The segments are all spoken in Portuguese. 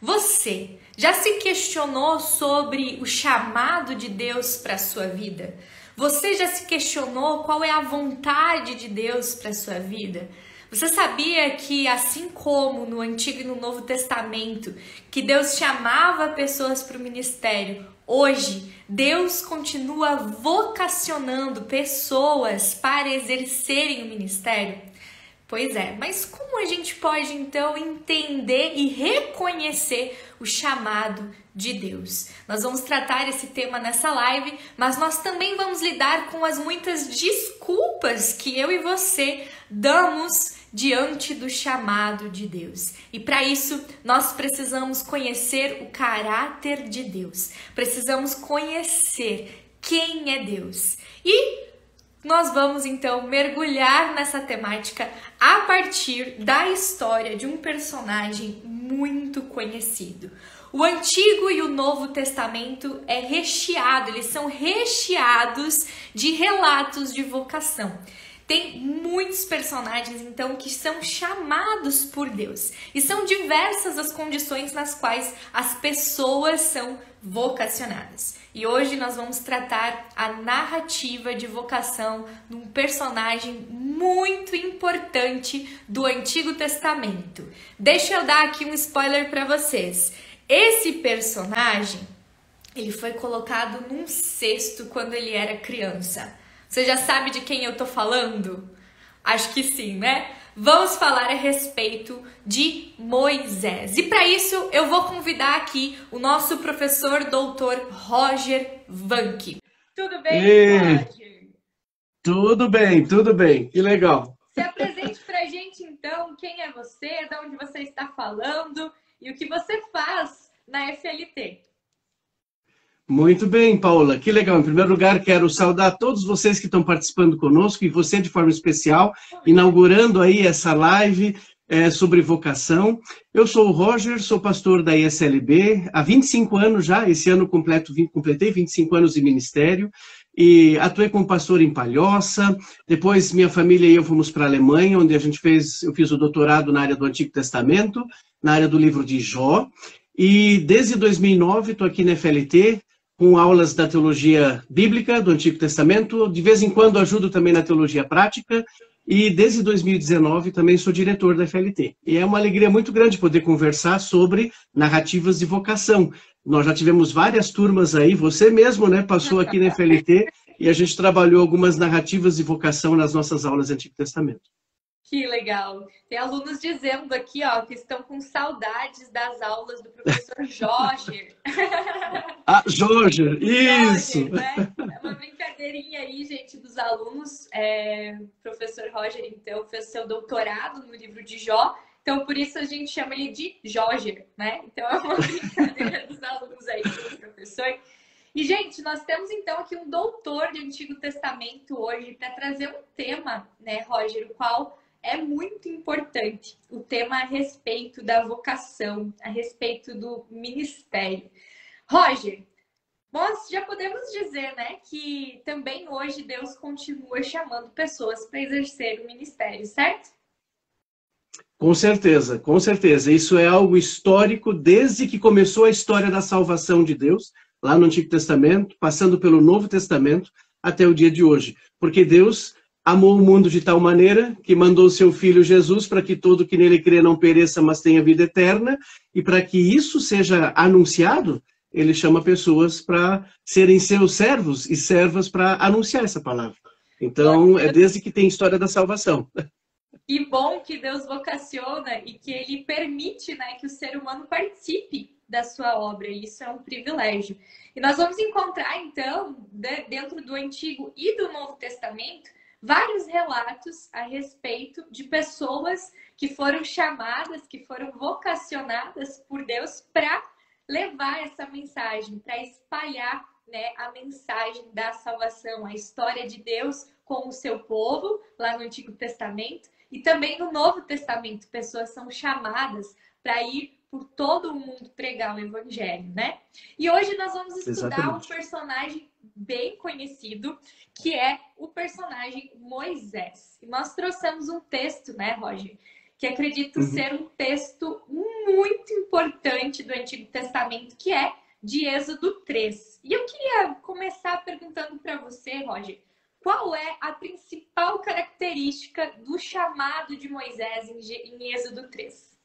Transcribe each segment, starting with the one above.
Você já se questionou sobre o chamado de Deus para a sua vida? Você já se questionou qual é a vontade de Deus para a sua vida? Você sabia que, assim como no Antigo e no Novo Testamento, que Deus chamava pessoas para o ministério, hoje Deus continua vocacionando pessoas para exercerem o ministério? Pois é, mas como a gente pode então entender e reconhecer o chamado de Deus? Nós vamos tratar esse tema nessa live, mas nós também vamos lidar com as muitas desculpas que eu e você damos diante do chamado de Deus. E para isso, nós precisamos conhecer o caráter de Deus. Precisamos conhecer quem é Deus. E nós vamos então mergulhar nessa temática a partir da história de um personagem muito conhecido. O Antigo e o Novo Testamento eles são recheados de relatos de vocação. Tem muitos personagens, então, que são chamados por Deus. E são diversas as condições nas quais as pessoas são vocacionadas. E hoje nós vamos tratar a narrativa de vocação de um personagem muito importante do Antigo Testamento. Deixa eu dar aqui um spoiler para vocês. Esse personagem, ele foi colocado num cesto quando ele era criança. Você já sabe de quem eu tô falando? Acho que sim, né? Vamos falar a respeito de Moisés. E para isso eu vou convidar aqui o nosso professor doutor Roger Vanck. Tudo bem, Roger? Tudo bem. Que legal. Se apresente pra gente então, quem é você, de onde você está falando e o que você faz na FLT. Muito bem, Paula. Que legal. Em primeiro lugar, quero saudar todos vocês que estão participando conosco e você de forma especial, inaugurando aí essa live sobre vocação. Eu sou o Roger, sou pastor da ISLB há 25 anos já. Esse ano completei 25 anos de ministério e atuei como pastor em Palhoça. Depois, minha família e eu fomos para a Alemanha, onde eu fiz o doutorado na área do Antigo Testamento, na área do livro de Jó. E desde 2009 estou aqui na FLT, com aulas da teologia bíblica do Antigo Testamento, de vez em quando ajudo também na teologia prática, e desde 2019 também sou diretor da FLT. E é uma alegria muito grande poder conversar sobre narrativas de vocação. Nós já tivemos várias turmas aí, você mesmo, né, passou aqui na FLT, e a gente trabalhou algumas narrativas de vocação nas nossas aulas do Antigo Testamento. Que legal. Tem alunos dizendo aqui, ó, que estão com saudades das aulas do professor Jorge. Ah, Jorge, isso! Roger, né? É uma brincadeirinha aí, gente, dos alunos. Professor Roger, então, fez seu doutorado no livro de Jó. Então, por isso a gente chama ele de Jorge, né? Então, é uma brincadeira dos alunos aí com o professor. E, gente, nós temos, então, aqui um doutor de Antigo Testamento hoje para trazer um tema, né, Roger, o qual é muito importante, o tema a respeito da vocação, a respeito do ministério. Roger, nós já podemos dizer, né, que também hoje Deus continua chamando pessoas para exercer o ministério, certo? Com certeza, com certeza. Isso é algo histórico desde que começou a história da salvação de Deus, lá no Antigo Testamento, passando pelo Novo Testamento, até o dia de hoje. Porque Deus amou o mundo de tal maneira que mandou o seu Filho Jesus para que todo que nele crê não pereça, mas tenha vida eterna. E para que isso seja anunciado, ele chama pessoas para serem seus servos e servas para anunciar essa palavra. Então, é desde que tem história da salvação. Que bom que Deus vocaciona e que Ele permite, né, que o ser humano participe da sua obra. E isso é um privilégio. E nós vamos encontrar, então, dentro do Antigo e do Novo Testamento, vários relatos a respeito de pessoas que foram chamadas, que foram vocacionadas por Deus para levar essa mensagem, para espalhar, né, a mensagem da salvação, a história de Deus com o seu povo, lá no Antigo Testamento, e também no Novo Testamento, pessoas são chamadas para ir por todo o mundo pregar o evangelho, né? E hoje nós vamos estudar um personagem bem conhecido, que é o personagem Moisés. E nós trouxemos um texto, né, Roger, que acredito Uhum. ser um texto muito importante do Antigo Testamento, que é de Êxodo 3. E eu queria começar perguntando para você, Roger, qual é a principal característica do chamado de Moisés em Êxodo 3?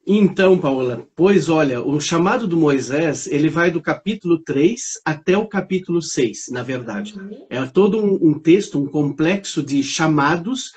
Então, Paola, pois olha, o chamado do Moisés, ele vai do capítulo 3 até o capítulo 6, na verdade. É todo um texto, um complexo de chamados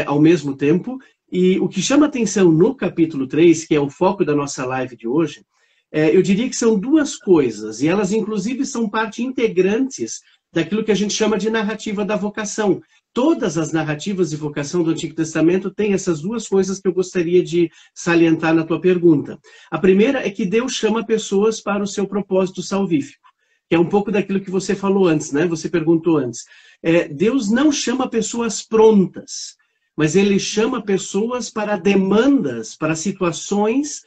ao mesmo tempo. E o que chama atenção no capítulo 3, que é o foco da nossa live de hoje, eu diria que são duas coisas, e elas inclusive são parte integrantes daquilo que a gente chama de narrativa da vocação. Todas as narrativas de vocação do Antigo Testamento têm essas duas coisas que eu gostaria de salientar na tua pergunta. A primeira é que Deus chama pessoas para o seu propósito salvífico, que é um pouco daquilo que você falou antes, né? Você perguntou antes. Deus não chama pessoas prontas, mas Ele chama pessoas para demandas, para situações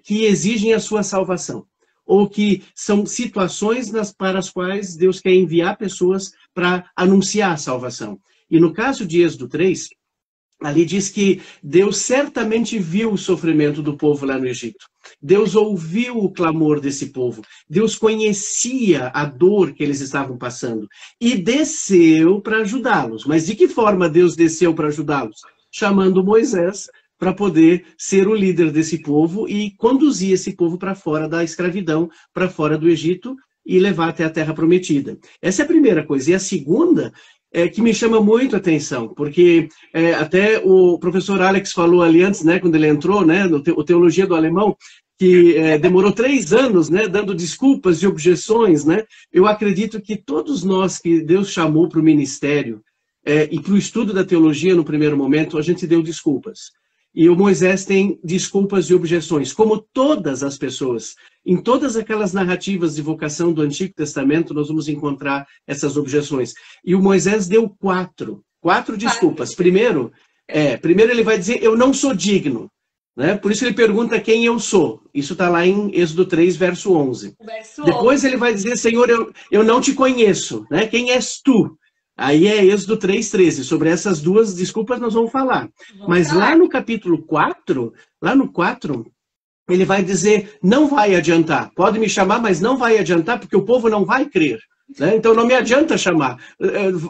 que exigem a sua salvação, ou que são situações para as quais Deus quer enviar pessoas para anunciar a salvação. E no caso de Êxodo 3, ali diz que Deus certamente viu o sofrimento do povo lá no Egito. Deus ouviu o clamor desse povo. Deus conhecia a dor que eles estavam passando e desceu para ajudá-los. Mas de que forma Deus desceu para ajudá-los? Chamando Moisés para poder ser o líder desse povo e conduzir esse povo para fora da escravidão, para fora do Egito e levar até a Terra Prometida. Essa é a primeira coisa. E a segunda que me chama muito a atenção, porque até o professor Alex falou ali antes, né, quando ele entrou, né, no Teologia do Alemão, que demorou 3 anos, né, dando desculpas e objeções, né. Eu acredito que todos nós que Deus chamou para o ministério e para o estudo da teologia no primeiro momento, a gente deu desculpas. E o Moisés tem desculpas e objeções, como todas as pessoas. Em todas aquelas narrativas de vocação do Antigo Testamento, nós vamos encontrar essas objeções. E o Moisés deu 4 desculpas. Primeiro ele vai dizer, eu não sou digno. Né? Por isso ele pergunta quem eu sou. Isso está lá em Êxodo 3, verso 11. Depois ele vai dizer, Senhor, eu não te conheço. Né? Quem és tu? Aí é Êxodo 3:13. Sobre essas duas desculpas nós vamos falar. Mas lá no capítulo 4, ele vai dizer, não vai adiantar. Pode me chamar, mas não vai adiantar, porque o povo não vai crer. Né? Então não me adianta chamar.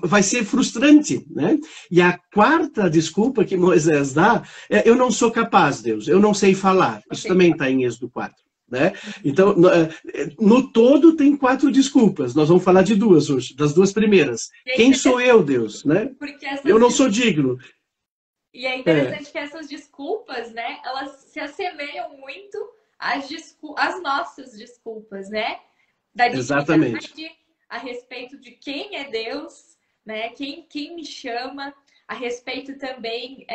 Vai ser frustrante. Né? E a 4ª desculpa que Moisés dá é, eu não sou capaz, Deus. Eu não sei falar. Isso também está em Êxodo 4. Né? Então, no todo tem 4 desculpas. Nós vamos falar de 2 hoje, das 2 primeiras. Quem sou eu, Deus? Né? Eu não sou digno. E é interessante que essas desculpas, né, elas se assemelham muito às nossas desculpas, né? Da dignidade, a respeito de quem é Deus, né? Quem me chama, a respeito também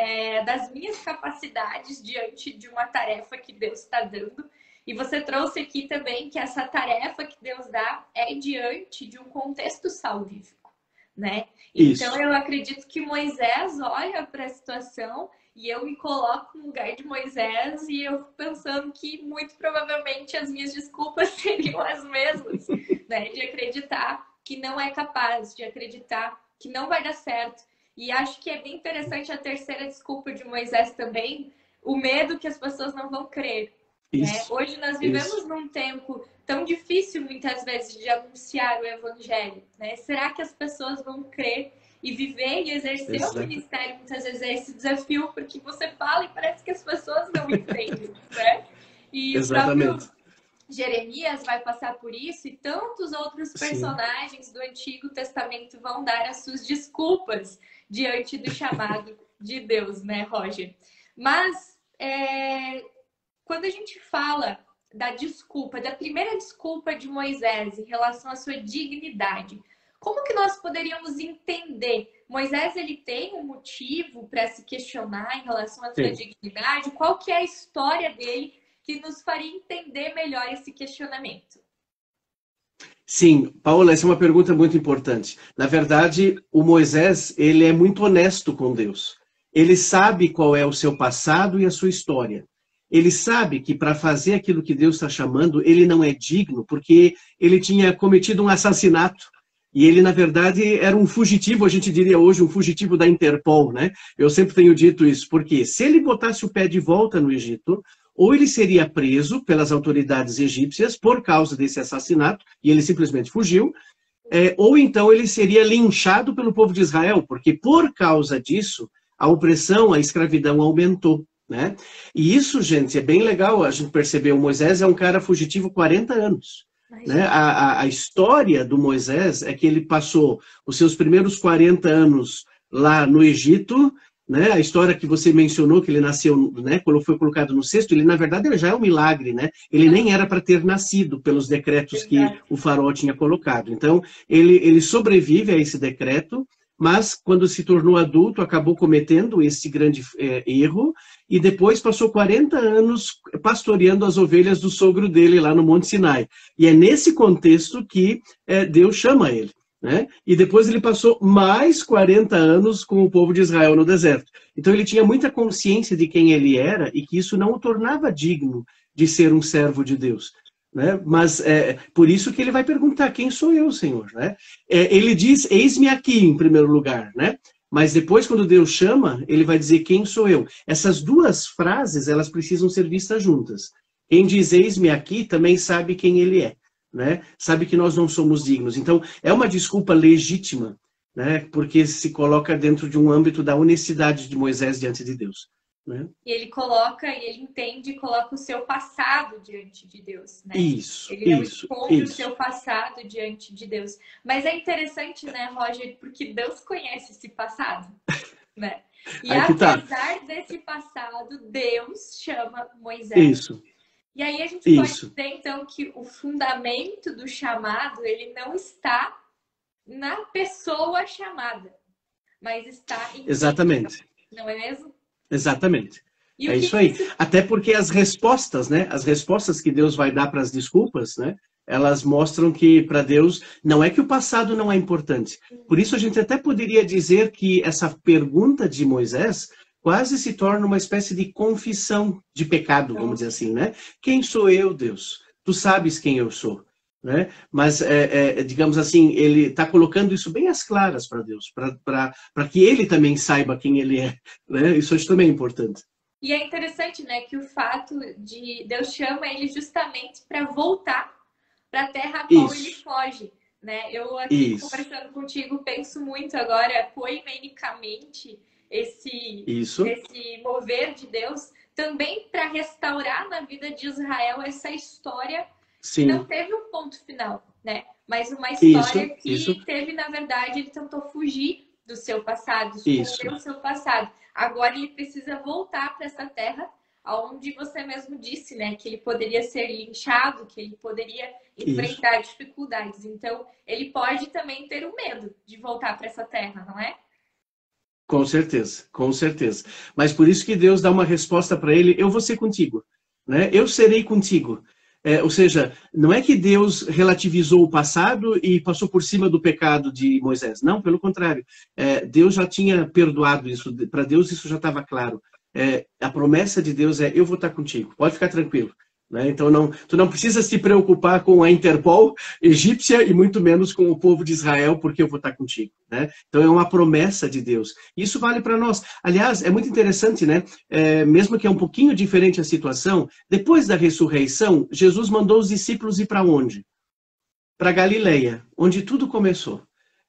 das minhas capacidades diante de uma tarefa que Deus está dando. E você trouxe aqui também que essa tarefa que Deus dá é diante de um contexto salvífico, né? Isso. Então eu acredito que Moisés olha para a situação e eu me coloco no lugar de Moisés e eu fico pensando que muito provavelmente as minhas desculpas seriam as mesmas, né? De acreditar que não é capaz, de acreditar que não vai dar certo. E acho que é bem interessante a 3ª desculpa de Moisés também, o medo que as pessoas não vão crer. Né? Hoje nós vivemos num tempo tão difícil, muitas vezes, de anunciar o evangelho. Né? Será que as pessoas vão crer e viver e exercer o ministério? Muitas vezes é esse desafio, porque você fala e parece que as pessoas não entendem. Né? E o próprio Jeremias vai passar por isso e tantos outros personagens do Antigo Testamento vão dar as suas desculpas diante do chamado de Deus, né, Roger? Mas quando a gente fala da desculpa, da primeira desculpa de Moisés em relação à sua dignidade, como que nós poderíamos entender? Moisés, ele tem um motivo para se questionar em relação à sua dignidade? Qual que é a história dele que nos faria entender melhor esse questionamento? Sim, Paola, essa é uma pergunta muito importante. Na verdade, o Moisés, ele é muito honesto com Deus. Ele sabe qual é o seu passado e a sua história. Ele sabe que para fazer aquilo que Deus está chamando, ele não é digno, porque ele tinha cometido um assassinato. E ele, na verdade, era um fugitivo, a gente diria hoje, um fugitivo da Interpol, né? Eu sempre tenho dito isso, porque se ele botasse o pé de volta no Egito, ou ele seria preso pelas autoridades egípcias por causa desse assassinato, e ele simplesmente fugiu, ou então ele seria linchado pelo povo de Israel, porque por causa disso, a opressão, a escravidão aumentou, né? E isso, gente, é bem legal a gente perceber. O Moisés é um cara fugitivo 40 anos. Né? A história do Moisés é que ele passou os seus primeiros 40 anos lá no Egito, né? A história que você mencionou, que ele nasceu, né? Quando foi colocado no cesto, ele na verdade ele já é um milagre, né? Ele nem era para ter nascido pelos decretos que o faraó tinha colocado. Então, ele sobrevive a esse decreto, mas quando se tornou adulto, acabou cometendo esse grande erro, e depois passou 40 anos pastoreando as ovelhas do sogro dele lá no Monte Sinai. E é nesse contexto que Deus chama ele, né? E depois ele passou mais 40 anos com o povo de Israel no deserto. Então ele tinha muita consciência de quem ele era e que isso não o tornava digno de ser um servo de Deus. Né? Mas por isso que ele vai perguntar, quem sou eu, Senhor? Né? Ele diz, eis-me aqui, em primeiro lugar, né? Mas depois, quando Deus chama, ele vai dizer, quem sou eu? Essas duas frases, elas precisam ser vistas juntas. Quem diz, eis-me aqui, também sabe quem ele é, né? Sabe que nós não somos dignos. Então, é uma desculpa legítima, né? Porque se coloca dentro de um âmbito da honestidade de Moisés diante de Deus. Né? E ele coloca, e ele entende e coloca o seu passado diante de Deus, né? Isso, ele não esconde o seu passado diante de Deus. Mas é interessante, né, Roger, porque Deus conhece esse passado, né? E apesar desse passado, Deus chama Moisés. Isso. E aí a gente pode dizer, então, que o fundamento do chamado, ele não está na pessoa chamada, mas está em Exatamente. Não é mesmo? Exatamente. É isso aí. Até porque as respostas, né? As respostas que Deus vai dar para as desculpas, né? Elas mostram que para Deus não é que o passado não é importante. Por isso a gente até poderia dizer que essa pergunta de Moisés quase se torna uma espécie de confissão de pecado, vamos dizer assim, né? Quem sou eu, Deus? Tu sabes quem eu sou. Né? Mas, digamos assim, ele está colocando isso bem às claras para Deus, para que ele também saiba quem ele é. Né? Isso acho também importante. E é interessante, né, que o fato de Deus chama ele justamente para voltar para a terra a qual ele foge. Né? Eu aqui conversando contigo penso muito agora, poemenicamente, esse mover de Deus também para restaurar na vida de Israel essa história. Sim. Não teve um ponto final, né? Mas uma história que teve, na verdade, ele tentou fugir do seu passado, esconder o seu passado. Agora ele precisa voltar para essa terra, onde você mesmo disse, né? Que ele poderia ser linchado, que ele poderia enfrentar dificuldades. Então, ele pode também ter o medo de voltar para essa terra, não é? Com certeza, com certeza. Mas por isso que Deus dá uma resposta para ele, eu vou ser contigo, né? Eu serei contigo. Ou seja, não é que Deus relativizou o passado e passou por cima do pecado de Moisés. Não, pelo contrário. Deus já tinha perdoado isso. Para Deus isso já estava claro. A promessa de Deus é, eu vou estar contigo. Pode ficar tranquilo. Né? Então, tu não precisa se preocupar com a Interpol egípcia e muito menos com o povo de Israel, porque eu vou estar contigo. Né? Então, é uma promessa de Deus. Isso vale para nós. Aliás, é muito interessante, né? Mesmo que é um pouquinho diferente a situação, depois da ressurreição, Jesus mandou os discípulos ir para onde? Para Galileia, onde tudo começou.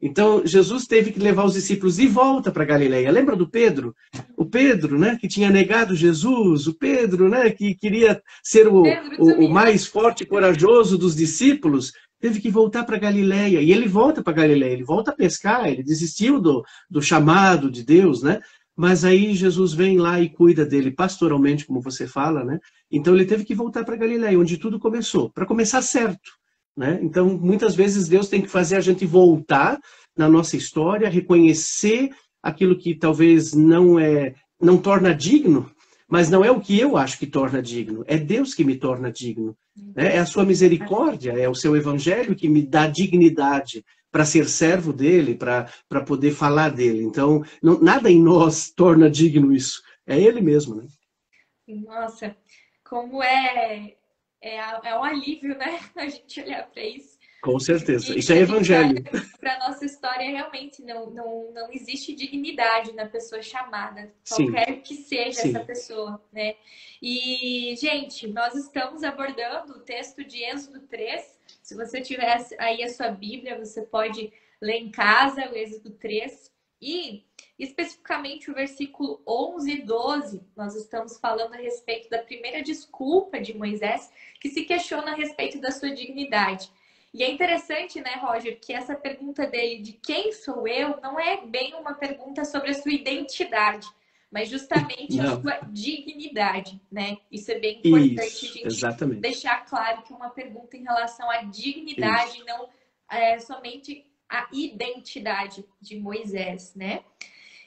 Então, Jesus teve que levar os discípulos de volta para Galileia. Lembra do Pedro? O Pedro, né, que tinha negado Jesus. O Pedro, né, que queria ser o mais forte e corajoso dos discípulos. Teve que voltar para Galileia. E ele volta para Galileia. Ele volta a pescar. Ele desistiu do chamado de Deus, né? Mas aí Jesus vem lá e cuida dele pastoralmente, como você fala, né? Então, ele teve que voltar para Galileia, onde tudo começou. Para começar certo. Né? Então, muitas vezes Deus tem que fazer a gente voltar na nossa história, reconhecer aquilo que talvez não torna digno, mas não é o que eu acho que torna digno, é Deus que me torna digno. Né? É a sua misericórdia, é o seu evangelho que me dá dignidade para ser servo dele, para poder falar dele. Então, nada em nós torna digno isso, é ele mesmo. Né? Nossa, como é um alívio, né? A gente olhar para isso. Com certeza. E Isso se é a gente olha evangelho. para a nossa história, realmente não existe dignidade na pessoa chamada, Sim, qualquer que seja essa sim. pessoa, né? E, gente, nós estamos abordando o texto de Êxodo 3. Se você tiver aí a sua Bíblia, você pode ler em casa o Êxodo 3. E, especificamente, o versículo 11 e 12, nós estamos falando a respeito da primeira desculpa de Moisés, que se questiona a respeito da sua dignidade. E é interessante, né, Roger, que essa pergunta dele de quem sou eu não é bem uma pergunta sobre a sua identidade, mas justamente a Não. sua dignidade, né? Isso é bem importante a Isso, gente exatamente. deixar claro que é uma pergunta em relação à dignidade, Isso. não somente a identidade de Moisés, né?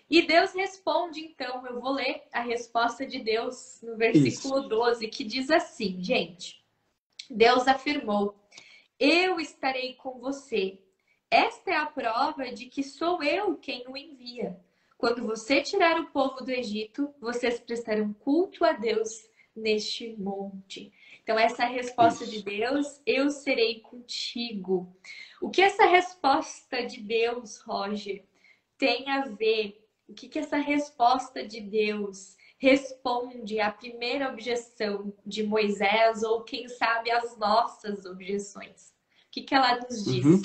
E Deus responde, então, eu vou ler a resposta de Deus no Isso. versículo 12, que diz assim, gente, Deus afirmou: eu estarei com você. Esta é a prova de que sou eu quem o envia. Quando você tirar o povo do Egito, vocês prestarão culto a Deus neste monte. Então, essa é a resposta de Isso. Deus: eu serei contigo. O que essa resposta de Deus, Roger, tem a ver? O que essa resposta de Deus responde à primeira objeção de Moisés, ou quem sabe às nossas objeções? O que ela nos Uhum. diz?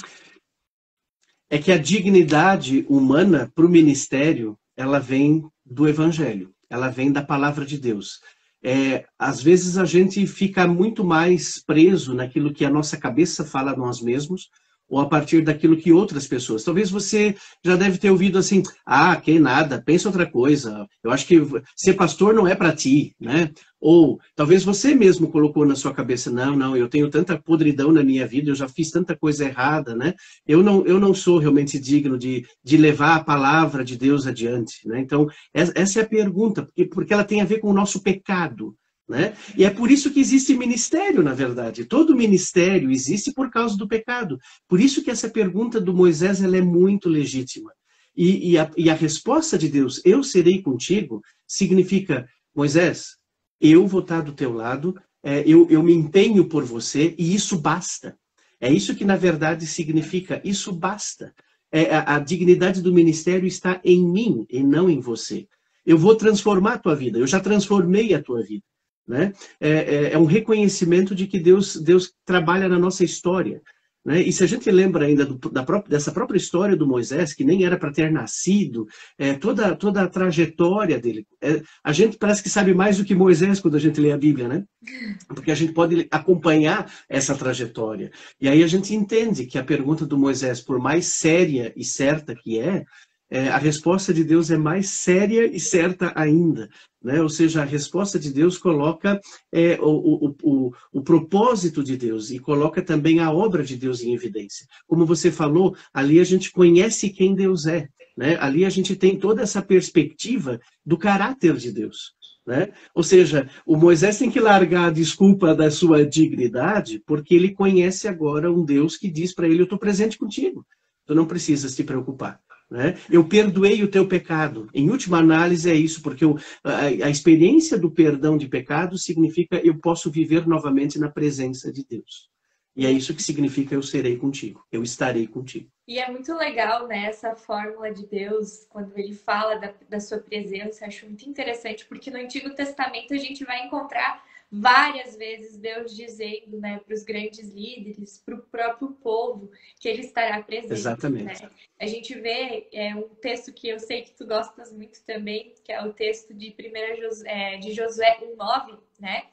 É que a dignidade humana para o ministério, ela vem do evangelho, ela vem da palavra de Deus. Às vezes a gente fica muito mais preso naquilo que a nossa cabeça fala a nós mesmos, ou a partir daquilo que outras pessoas. Talvez você já deve ter ouvido assim, que nada, pensa outra coisa. Eu acho que ser pastor não é para ti, né? Ou talvez você mesmo colocou na sua cabeça, não, eu tenho tanta podridão na minha vida, eu já fiz tanta coisa errada, né? Eu não sou realmente digno de levar a palavra de Deus adiante, né? Então, essa é a pergunta, porque ela tem a ver com o nosso pecado, né? E é por isso que existe ministério, na verdade. Todo ministério existe por causa do pecado. Por isso que essa pergunta do Moisés ela é muito legítima. E a resposta de Deus, eu serei contigo, significa, Moisés, eu vou estar do teu lado, eu me empenho por você e isso basta. É isso que, na verdade, significa, isso basta. A dignidade do ministério está em mim e não em você. Eu vou transformar a tua vida, eu já transformei a tua vida. Né? É um reconhecimento de que Deus trabalha na nossa história. Né? E se a gente lembra ainda dessa própria história do Moisés, que nem era para ter nascido, toda a trajetória dele, a gente parece que sabe mais do que Moisés quando a gente lê a Bíblia, né? Porque a gente pode acompanhar essa trajetória. E aí a gente entende que a pergunta do Moisés, por mais séria e certa que a resposta de Deus é mais séria e certa ainda. Né? Ou seja, a resposta de Deus coloca o propósito de Deus e coloca também a obra de Deus em evidência. Como você falou, ali a gente conhece quem Deus é. Né? Ali a gente tem toda essa perspectiva do caráter de Deus. Né? Ou seja, o Moisés tem que largar a desculpa da sua dignidade, porque ele conhece agora um Deus que diz para ele, eu estou presente contigo, tu não precisas te preocupar. Né? Eu perdoei o teu pecado. Em última análise é isso, porque a experiência do perdão de pecado significa eu posso viver novamente na presença de Deus. E é isso que significa eu serei contigo, eu estarei contigo. E é muito legal, né, essa fórmula de Deus, quando ele fala da sua presença, acho muito interessante, porque no Antigo Testamento a gente vai encontrar várias vezes Deus dizendo, né, para os grandes líderes, para o próprio povo, que ele estará presente. Exatamente. Né? A gente vê um texto que eu sei que tu gostas muito também, que é o texto de de Josué 1:9, né?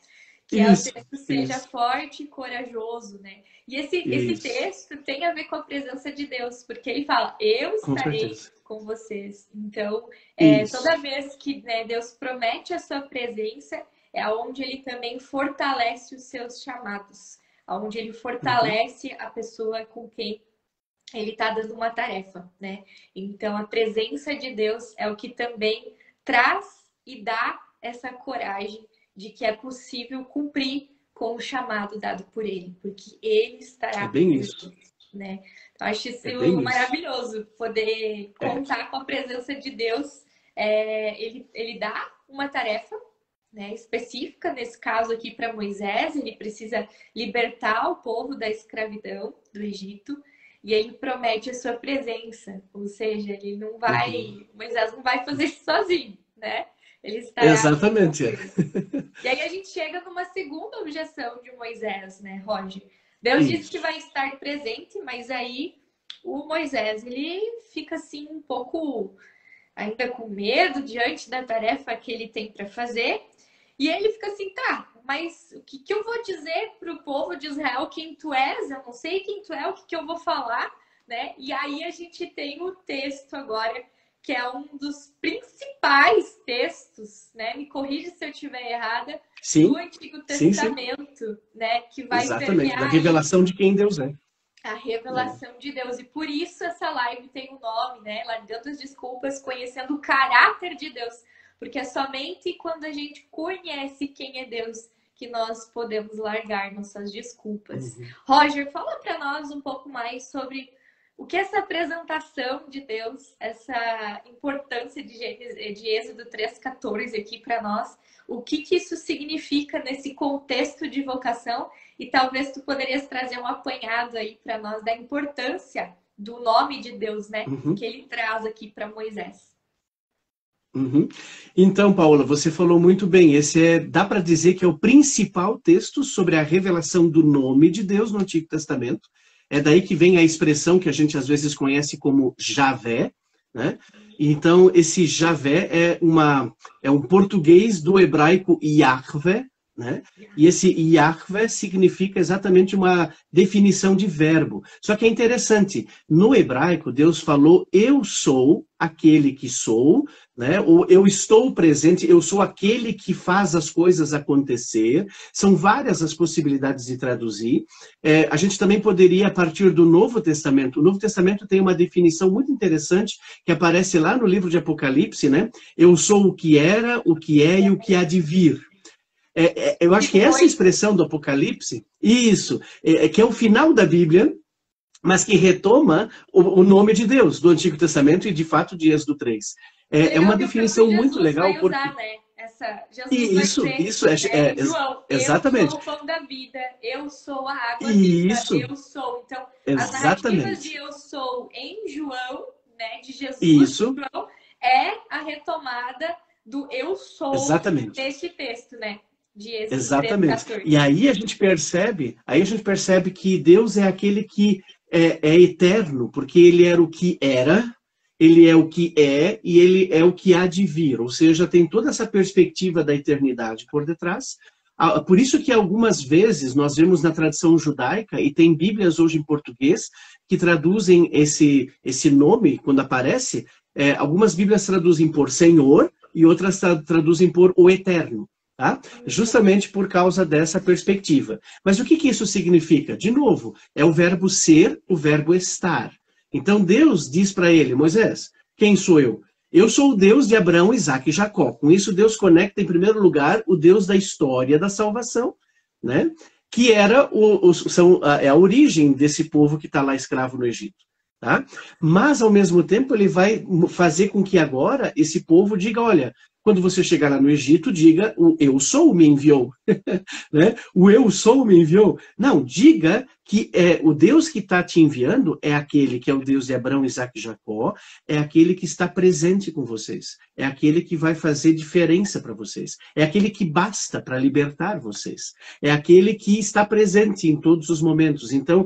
Que é o texto seja forte e corajoso, né? E esse texto tem a ver com a presença de Deus, porque ele fala, eu estarei com vocês. Então, toda vez que, né, Deus promete a sua presença, é onde ele também fortalece os seus chamados, onde ele fortalece a pessoa com quem ele está dando uma tarefa, né? Então, a presença de Deus é o que também traz e dá essa coragem de que é possível cumprir com o chamado dado por ele, porque ele estará bem isso, né? Eu acho isso maravilhoso, poder contar com a presença de Deus. Ele dá uma tarefa, né, específica, nesse caso aqui para Moisés. Ele precisa libertar o povo da escravidão do Egito, e ele promete a sua presença, ou seja, ele não vai, Moisés não vai fazer isso sozinho, né? Ele estará. Exatamente. E aí a gente chega numa segunda objeção de Moisés, né, Roger? Deus disse que vai estar presente, mas aí o Moisés, ele fica assim um pouco ainda com medo diante da tarefa que ele tem para fazer. E ele fica assim, tá, mas o que eu vou dizer para o povo de Israel quem tu és? Eu não sei quem tu é, o que eu vou falar, né? E aí a gente tem o texto agora, que é um dos principais textos, né? Me corrija se eu estiver errada, do Antigo Testamento, né? Que vai exatamente, da revelação de quem Deus é. A revelação de Deus. E por isso essa live tem o nome, né? Largando as desculpas, conhecendo o caráter de Deus. Porque é somente quando a gente conhece quem é Deus que nós podemos largar nossas desculpas. Roger, fala para nós um pouco mais sobre o que essa apresentação de Deus, essa importância de Êxodo 3,14 aqui para nós, o que isso significa nesse contexto de vocação, e talvez tu poderias trazer um apanhado aí para nós da importância do nome de Deus, né? Que ele traz aqui para Moisés. Então, Paula, você falou muito bem. Esse dá para dizer que é o principal texto sobre a revelação do nome de Deus no Antigo Testamento. É daí que vem a expressão que a gente às vezes conhece como Javé, né? Então, esse Javé é um português do hebraico Yahvé, né? E esse Yahvé significa exatamente uma definição de verbo. Só que é interessante, no hebraico Deus falou, eu sou aquele que sou, né? Ou eu estou presente, eu sou aquele que faz as coisas acontecer. São várias as possibilidades de traduzir. A gente também poderia, a partir do Novo Testamento, o Novo Testamento tem uma definição muito interessante que aparece lá no livro de Apocalipse, né? Eu sou o que era, o que é e o que há de vir. Eu acho que essa expressão do Apocalipse, que é o final da Bíblia, mas que retoma o nome de Deus, do Antigo Testamento e, de fato, de Êxodo 3. É uma definição muito legal. Vai usar, né? João, exatamente. Eu sou o pão da vida, eu sou a água viva, eu sou. Então, as narrativas de eu sou em João, né, de Jesus, João, é a retomada do eu sou neste texto, né? Exatamente. E aí a gente percebe que Deus é aquele que é eterno, porque ele era o que era, ele é o que é e ele é o que há de vir. Ou seja, tem toda essa perspectiva da eternidade por detrás. Por isso que algumas vezes nós vemos na tradição judaica, e tem bíblias hoje em português, que traduzem esse nome, quando aparece, algumas bíblias traduzem por Senhor e outras traduzem por o Eterno. Tá? Justamente por causa dessa perspectiva. Mas o que isso significa? De novo, é o verbo ser, o verbo estar. Então Deus diz para ele, Moisés, quem sou eu? Eu sou o Deus de Abraão, Isaque e Jacó. Com isso Deus conecta em primeiro lugar o Deus da história da salvação, né? Que era a origem desse povo que está lá escravo no Egito. Tá? Mas ao mesmo tempo ele vai fazer com que agora esse povo diga, olha, quando você chegar lá no Egito, diga o eu sou me enviou. Né? O eu sou me enviou. Não, diga que o Deus que está te enviando é aquele que é o Deus de Abraão, Isaque e Jacó, é aquele que está presente com vocês, é aquele que vai fazer diferença para vocês, é aquele que basta para libertar vocês, é aquele que está presente em todos os momentos. Então,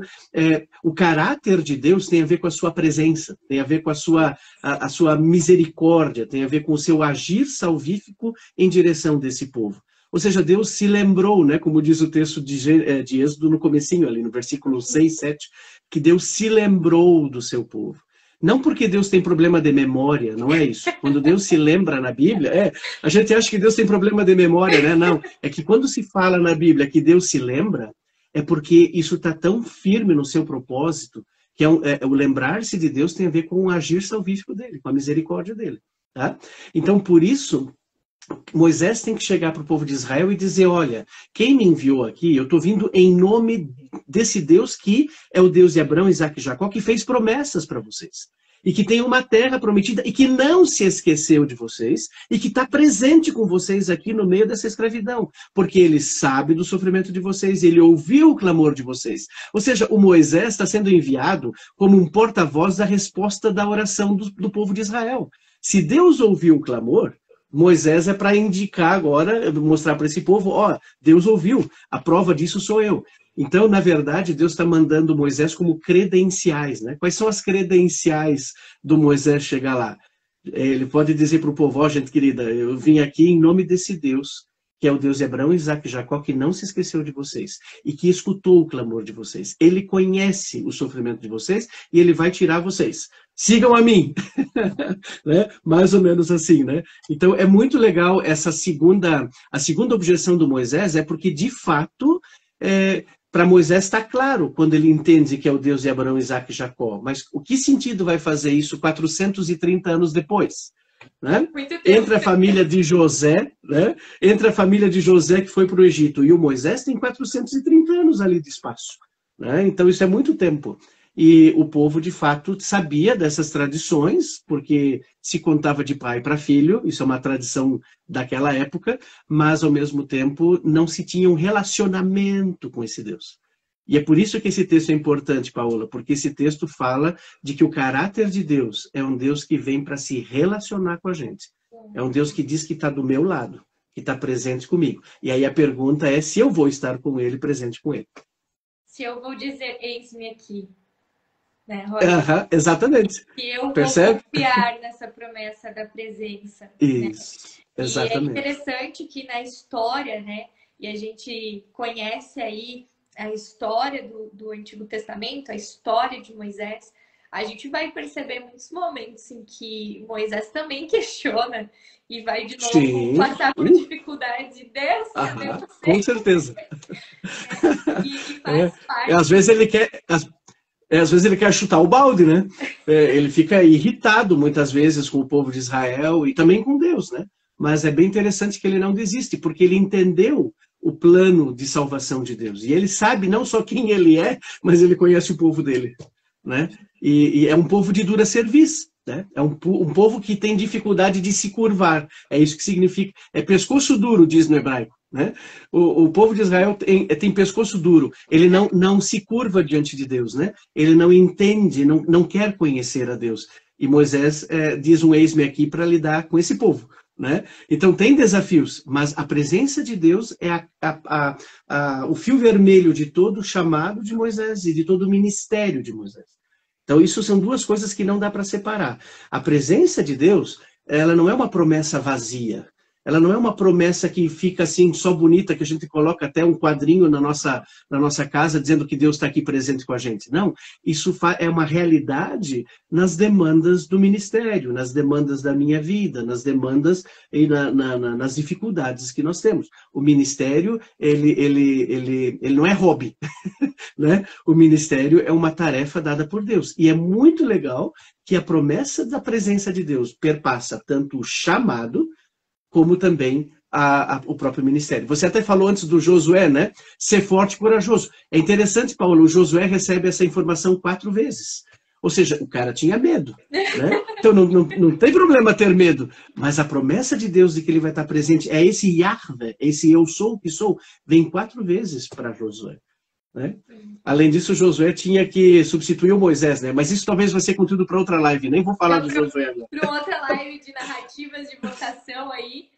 o caráter de Deus tem a ver com a sua presença, tem a ver com a sua misericórdia, tem a ver com o seu agir salvífico em direção desse povo. Ou seja, Deus se lembrou, né, como diz o texto de Êxodo no comecinho, ali no versículo 6, 7, que Deus se lembrou do seu povo. Não porque Deus tem problema de memória, não é isso. Quando Deus se lembra na Bíblia, a gente acha que Deus tem problema de memória, né? Não, é que quando se fala na Bíblia que Deus se lembra, é porque isso está tão firme no seu propósito, que o lembrar-se de Deus tem a ver com o agir salvífico dele, com a misericórdia dele. Tá? Então, por isso, Moisés tem que chegar para o povo de Israel e dizer, olha, quem me enviou aqui, eu estou vindo em nome desse Deus que é o Deus de Abraão, Isaque e Jacó, que fez promessas para vocês. e que tem uma terra prometida e que não se esqueceu de vocês e que está presente com vocês aqui no meio dessa escravidão, porque ele sabe do sofrimento de vocês, ele ouviu o clamor de vocês. Ou seja, o Moisés está sendo enviado como um porta-voz da resposta da oração do povo de Israel. Se Deus ouviu o clamor, Moisés é para indicar agora, mostrar para esse povo, ó, Deus ouviu, a prova disso sou eu. Então, na verdade, Deus está mandando Moisés como credenciais, né? Quais são as credenciais do Moisés chegar lá? Ele pode dizer para o povo, ó, gente querida, eu vim aqui em nome desse Deus, que é o Deus de Abraão, Isaac e Jacó, que não se esqueceu de vocês e que escutou o clamor de vocês. Ele conhece o sofrimento de vocês e ele vai tirar vocês. Sigam a mim! Né? Mais ou menos assim, né? Então, é muito legal a segunda objeção do Moisés, é porque, de fato, para Moisés está claro quando ele entende que é o Deus de Abraão, Isaac e Jacó. Mas o que sentido vai fazer isso 430 anos depois? Né? Entre a família de José, né? Entre a família de José que foi para o Egito e o Moisés tem 430 anos ali de espaço. Né? Então isso é muito tempo. E o povo, de fato, sabia dessas tradições, porque se contava de pai para filho, isso é uma tradição daquela época, mas, ao mesmo tempo, não se tinha um relacionamento com esse Deus. E é por isso que esse texto é importante, Paola, porque esse texto fala de que o caráter de Deus é um Deus que vem para se relacionar com a gente. É um Deus que diz que está do meu lado, que está presente comigo. E aí a pergunta é se eu vou estar com ele, presente com ele. Se eu vou dizer, eis-me aqui. Né, exatamente. E eu Percebe? vou confiar nessa promessa da presença. Isso, né? Exatamente. E é interessante que na história, né, e a gente conhece aí a história do Antigo Testamento, a história de Moisés, a gente vai perceber muitos momentos em que Moisés também questiona e vai de novo passar por dificuldades e Deus com certeza. E faz parte. Às vezes ele quer chutar o balde, né? Ele fica irritado muitas vezes com o povo de Israel e também com Deus, né? Mas é bem interessante que ele não desiste, porque ele entendeu o plano de salvação de Deus. E ele sabe não só quem ele é, mas ele conhece o povo dele, né? E é um povo de dura cerviz, né? É um povo que tem dificuldade de se curvar. É isso que significa. É pescoço duro, diz no hebraico. Né? O povo de Israel tem pescoço duro, ele não se curva diante de Deus, né? Ele não entende, não quer conhecer a Deus. E Moisés diz um eis-me aqui para lidar com esse povo. Né? Então tem desafios, mas a presença de Deus é o fio vermelho de todo o chamado de Moisés e de todo o ministério de Moisés. Então isso são duas coisas que não dá para separar. A presença de Deus, ela não é uma promessa vazia. Ela não é uma promessa que fica assim, só bonita, que a gente coloca até um quadrinho na nossa casa dizendo que Deus está aqui presente com a gente. Não, isso é uma realidade nas demandas do ministério, nas demandas da minha vida, nas demandas e nas dificuldades que nós temos. O ministério, ele não é hobby, né? O ministério é uma tarefa dada por Deus. E é muito legal que a promessa da presença de Deus perpassa tanto o chamado, como também o próprio ministério. Você até falou antes do Josué, né? Ser forte e corajoso. É interessante, Paulo, o Josué recebe essa informação 4 vezes. Ou seja, o cara tinha medo, né? Então não tem problema ter medo, mas a promessa de Deus de que ele vai estar presente é esse Yahvé, esse eu sou o que sou, vem 4 vezes para Josué. Né? Além disso, Josué tinha que substituir o Moisés, né? Mas isso talvez vai ser conteúdo para outra live, nem vou falar do Josué agora. Para outra live de narrativas de vocação aí.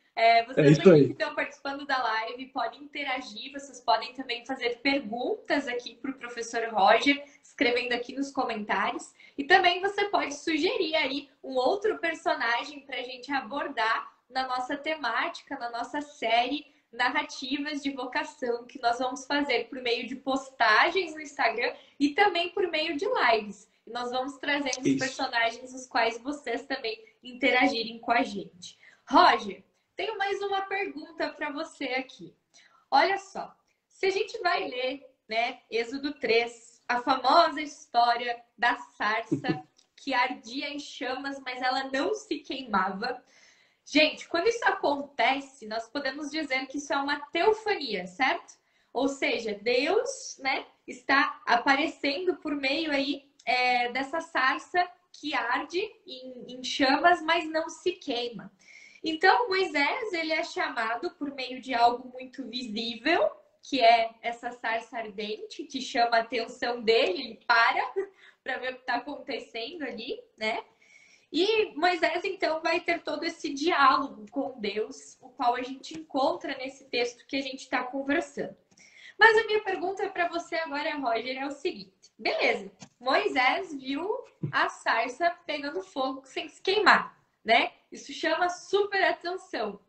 Vocês que estão participando da live podem interagir, vocês podem também fazer perguntas aqui para o professor Roger, escrevendo aqui nos comentários. E também você pode sugerir aí um outro personagem para a gente abordar na nossa temática, na nossa série narrativas de vocação que nós vamos fazer por meio de postagens no Instagram e também por meio de lives. E nós vamos trazendo os personagens os quais vocês também interagirem com a gente. Roger, tenho mais uma pergunta para você aqui. Olha só, se a gente vai ler, né, Êxodo 3, a famosa história da sarça que ardia em chamas, mas ela não se queimava. Gente, quando isso acontece, nós podemos dizer que isso é uma teofania, certo? Ou seja, Deus, né, está aparecendo por meio aí dessa sarça que arde em chamas, mas não se queima. Então, Moisés, ele é chamado por meio de algo muito visível, que é essa sarça ardente, que chama a atenção dele, ele para ver o que está acontecendo ali, né? E Moisés, então, vai ter todo esse diálogo com Deus, o qual a gente encontra nesse texto que a gente está conversando. Mas a minha pergunta para você agora, Roger, é o seguinte. Beleza, Moisés viu a sarça pegando fogo sem se queimar, né? Isso chama super atenção.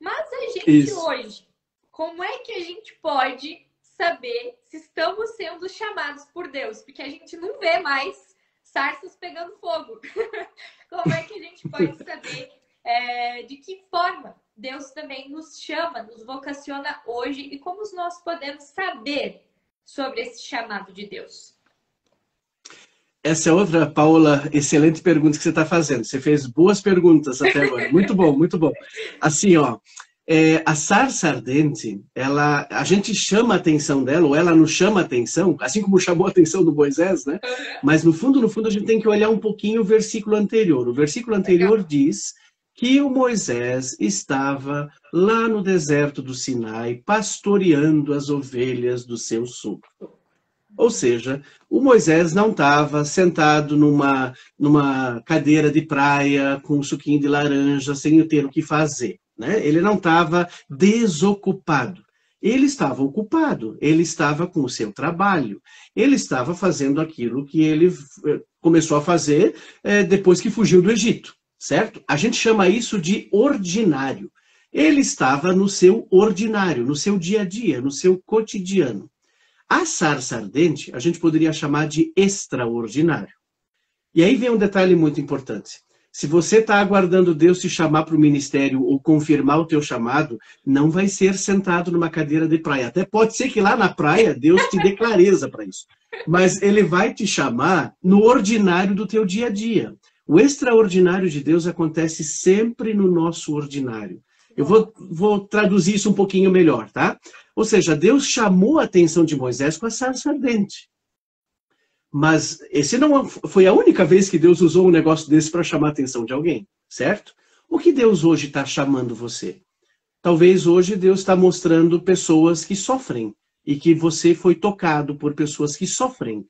Mas a gente hoje, como é que a gente pode saber se estamos sendo chamados por Deus? Porque a gente não vê mais sarças pegando fogo. Como é que a gente pode saber de que forma Deus também nos chama, nos vocaciona hoje e como nós podemos saber sobre esse chamado de Deus? Essa é outra, Paula, excelente pergunta que você está fazendo. Você fez boas perguntas até agora. Muito bom, muito bom. Assim, ó, a sarça ardente, a gente chama a atenção dela, ou ela nos chama a atenção, assim como chamou a atenção do Moisés, né? Mas no fundo, a gente tem que olhar um pouquinho o versículo anterior. O versículo anterior diz que o Moisés estava lá no deserto do Sinai, pastoreando as ovelhas do seu sogro. Ou seja, o Moisés não estava sentado numa cadeira de praia com um suquinho de laranja sem ter o que fazer, né? Ele não estava desocupado. Ele estava ocupado, ele estava com o seu trabalho, ele estava fazendo aquilo que ele começou a fazer depois que fugiu do Egito, certo? A gente chama isso de ordinário. Ele estava no seu ordinário, no seu dia a dia, no seu cotidiano. A sarça ardente, a gente poderia chamar de extraordinário. E aí vem um detalhe muito importante. Se você está aguardando Deus te chamar para o ministério ou confirmar o teu chamado, não vai ser sentado numa cadeira de praia. Até pode ser que lá na praia Deus te dê clareza para isso. Mas Ele vai te chamar no ordinário do teu dia a dia. O extraordinário de Deus acontece sempre no nosso ordinário. Eu vou traduzir isso um pouquinho melhor, tá? Ou seja, Deus chamou a atenção de Moisés com a sarça ardente. Mas esse não foi a única vez que Deus usou um negócio desse para chamar a atenção de alguém, certo? O que Deus hoje está chamando você? Talvez hoje Deus está mostrando pessoas que sofrem e que você foi tocado por pessoas que sofrem.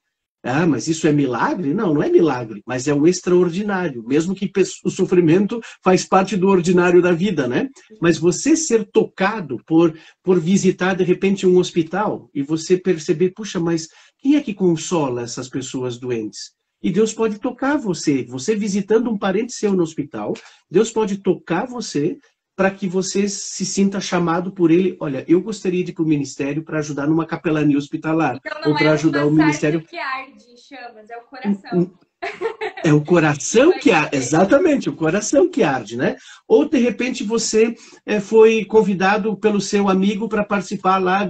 Ah, mas isso é milagre? Não, não é milagre, mas é o extraordinário, mesmo que o sofrimento faz parte do ordinário da vida, né? Mas você ser tocado por visitar, de repente, um hospital e você perceber, puxa, mas quem é que consola essas pessoas doentes? E Deus pode tocar você visitando um parente seu no hospital, Deus pode tocar você para que você se sinta chamado por Ele. Olha, eu gostaria de ir para o ministério para ajudar numa capelania hospitalar. Então ou para ajudar o ministério. Que arde em chamas, é o coração. É o coração que arde, exatamente, o coração que arde, né? Ou, de repente, você foi convidado pelo seu amigo para participar lá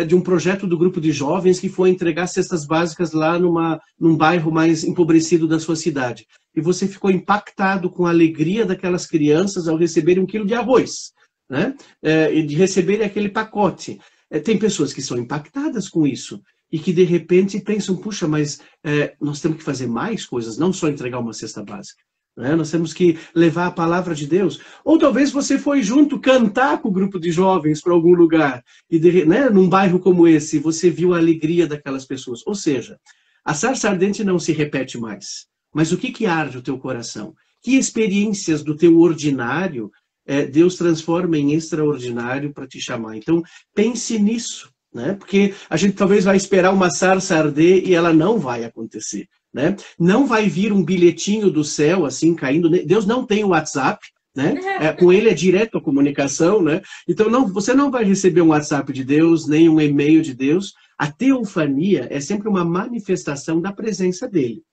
de um projeto do grupo de jovens que foi entregar cestas básicas lá num bairro mais empobrecido da sua cidade. E você ficou impactado com a alegria daquelas crianças ao receberem 1 quilo de arroz, né? E de receberem aquele pacote. Tem pessoas que são impactadas com isso. E que, de repente, pensam, puxa, mas nós temos que fazer mais coisas, não só entregar uma cesta básica. Né? Nós temos que levar a palavra de Deus. Ou talvez você foi junto cantar com o grupo de jovens para algum lugar, e num bairro como esse, você viu a alegria daquelas pessoas. Ou seja, a sarça ardente não se repete mais. Mas o que arde o teu coração? Que experiências do teu ordinário Deus transforma em extraordinário para te chamar? Então, pense nisso. Né? Porque a gente talvez vai esperar uma sarça arder e ela não vai acontecer. Né? Não vai vir um bilhetinho do céu assim caindo. Deus não tem o WhatsApp, né? Com ele é direto a comunicação. Né? Então você não vai receber um WhatsApp de Deus, nem um e-mail de Deus. A teofania é sempre uma manifestação da presença dele.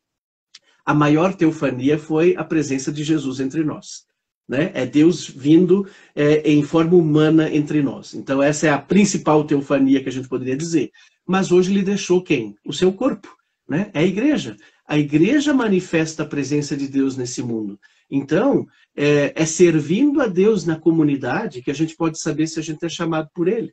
A maior teofania foi a presença de Jesus entre nós. Né? É Deus vindo em forma humana entre nós. Então essa é a principal teofania que a gente poderia dizer. Mas hoje ele deixou quem? O seu corpo. Né? É a igreja. A igreja manifesta a presença de Deus nesse mundo. Então, é servindo a Deus na comunidade que a gente pode saber se a gente é chamado por ele.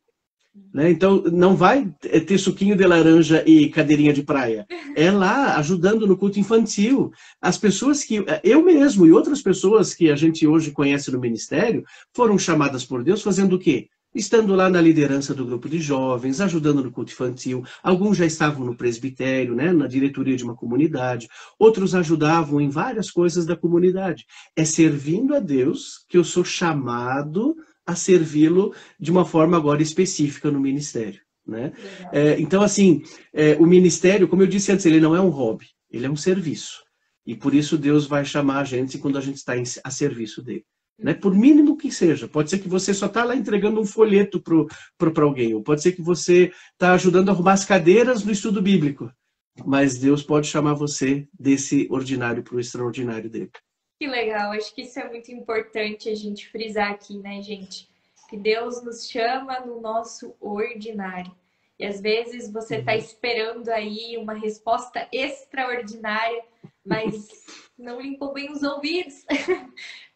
né? Então, não vai ter suquinho de laranja e cadeirinha de praia. É lá, ajudando no culto infantil. As pessoas que, eu mesmo e outras pessoas que a gente hoje conhece no ministério, foram chamadas por Deus fazendo o quê? Estando lá na liderança do grupo de jovens, ajudando no culto infantil. Alguns já estavam no presbitério, né, na diretoria de uma comunidade. Outros ajudavam em várias coisas da comunidade. É servindo a Deus que eu sou chamado a servi-lo de uma forma agora específica no ministério, né? Então, assim, o ministério, como eu disse antes, ele não é um hobby, ele é um serviço. E por isso Deus vai chamar a gente quando a gente está a serviço dele. Né? Por mínimo que seja. Pode ser que você só está lá entregando um folheto para alguém, ou pode ser que você está ajudando a arrumar as cadeiras no estudo bíblico. Mas Deus pode chamar você desse ordinário para o extraordinário dele. Que legal, acho que isso é muito importante a gente frisar aqui, né, gente? Que Deus nos chama no nosso ordinário. E às vezes você está esperando aí uma resposta extraordinária, mas não limpou bem os ouvidos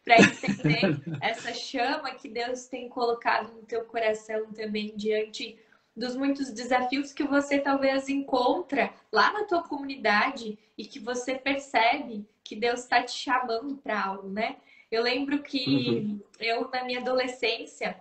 para entender essa chama que Deus tem colocado no teu coração também diante dos muitos desafios que você talvez encontra lá na tua comunidade e que você percebe que Deus está te chamando para algo, né? Eu lembro que eu, na minha adolescência,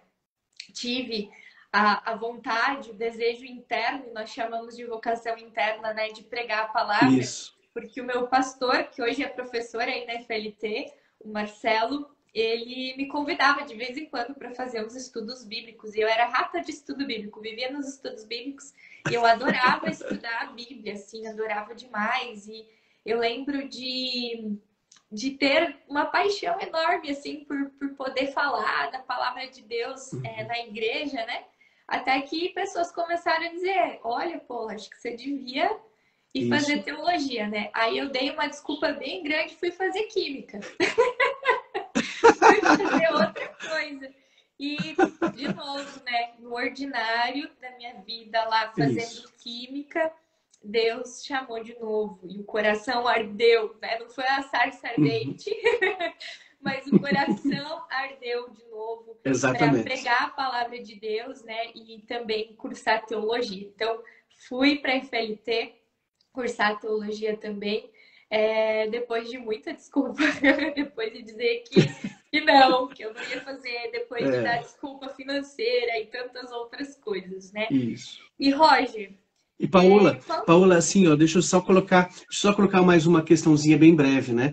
tive a vontade, o desejo interno, nós chamamos de vocação interna, né? De pregar a palavra. Isso. Porque o meu pastor, que hoje é professor aí na FLT, o Marcelo, ele me convidava de vez em quando para fazer uns estudos bíblicos. E eu era rata de estudo bíblico, vivia nos estudos bíblicos. E eu adorava estudar a Bíblia, assim, adorava demais. E eu lembro de ter uma paixão enorme, assim, por poder falar da palavra de Deus na igreja, né? Até que pessoas começaram a dizer, olha, pô, acho que você devia ir fazer teologia, né? Aí eu dei uma desculpa bem grande e fui fazer química. Fui fazer outra coisa. E, de novo, né? No ordinário da minha vida lá, fazendo química, Deus chamou de novo. E o coração ardeu, né? Não foi a sarça ardente, mas o coração ardeu de novo para pregar a palavra de Deus, né? E também cursar teologia. Então, fui para a FLT cursar teologia também, depois de muita desculpa, depois de dizer que não, que eu não ia fazer, depois de dar desculpa financeira e tantas outras coisas, né? Isso. E Roger... E Paola, assim, ó, deixa eu só colocar mais uma questãozinha bem breve, né?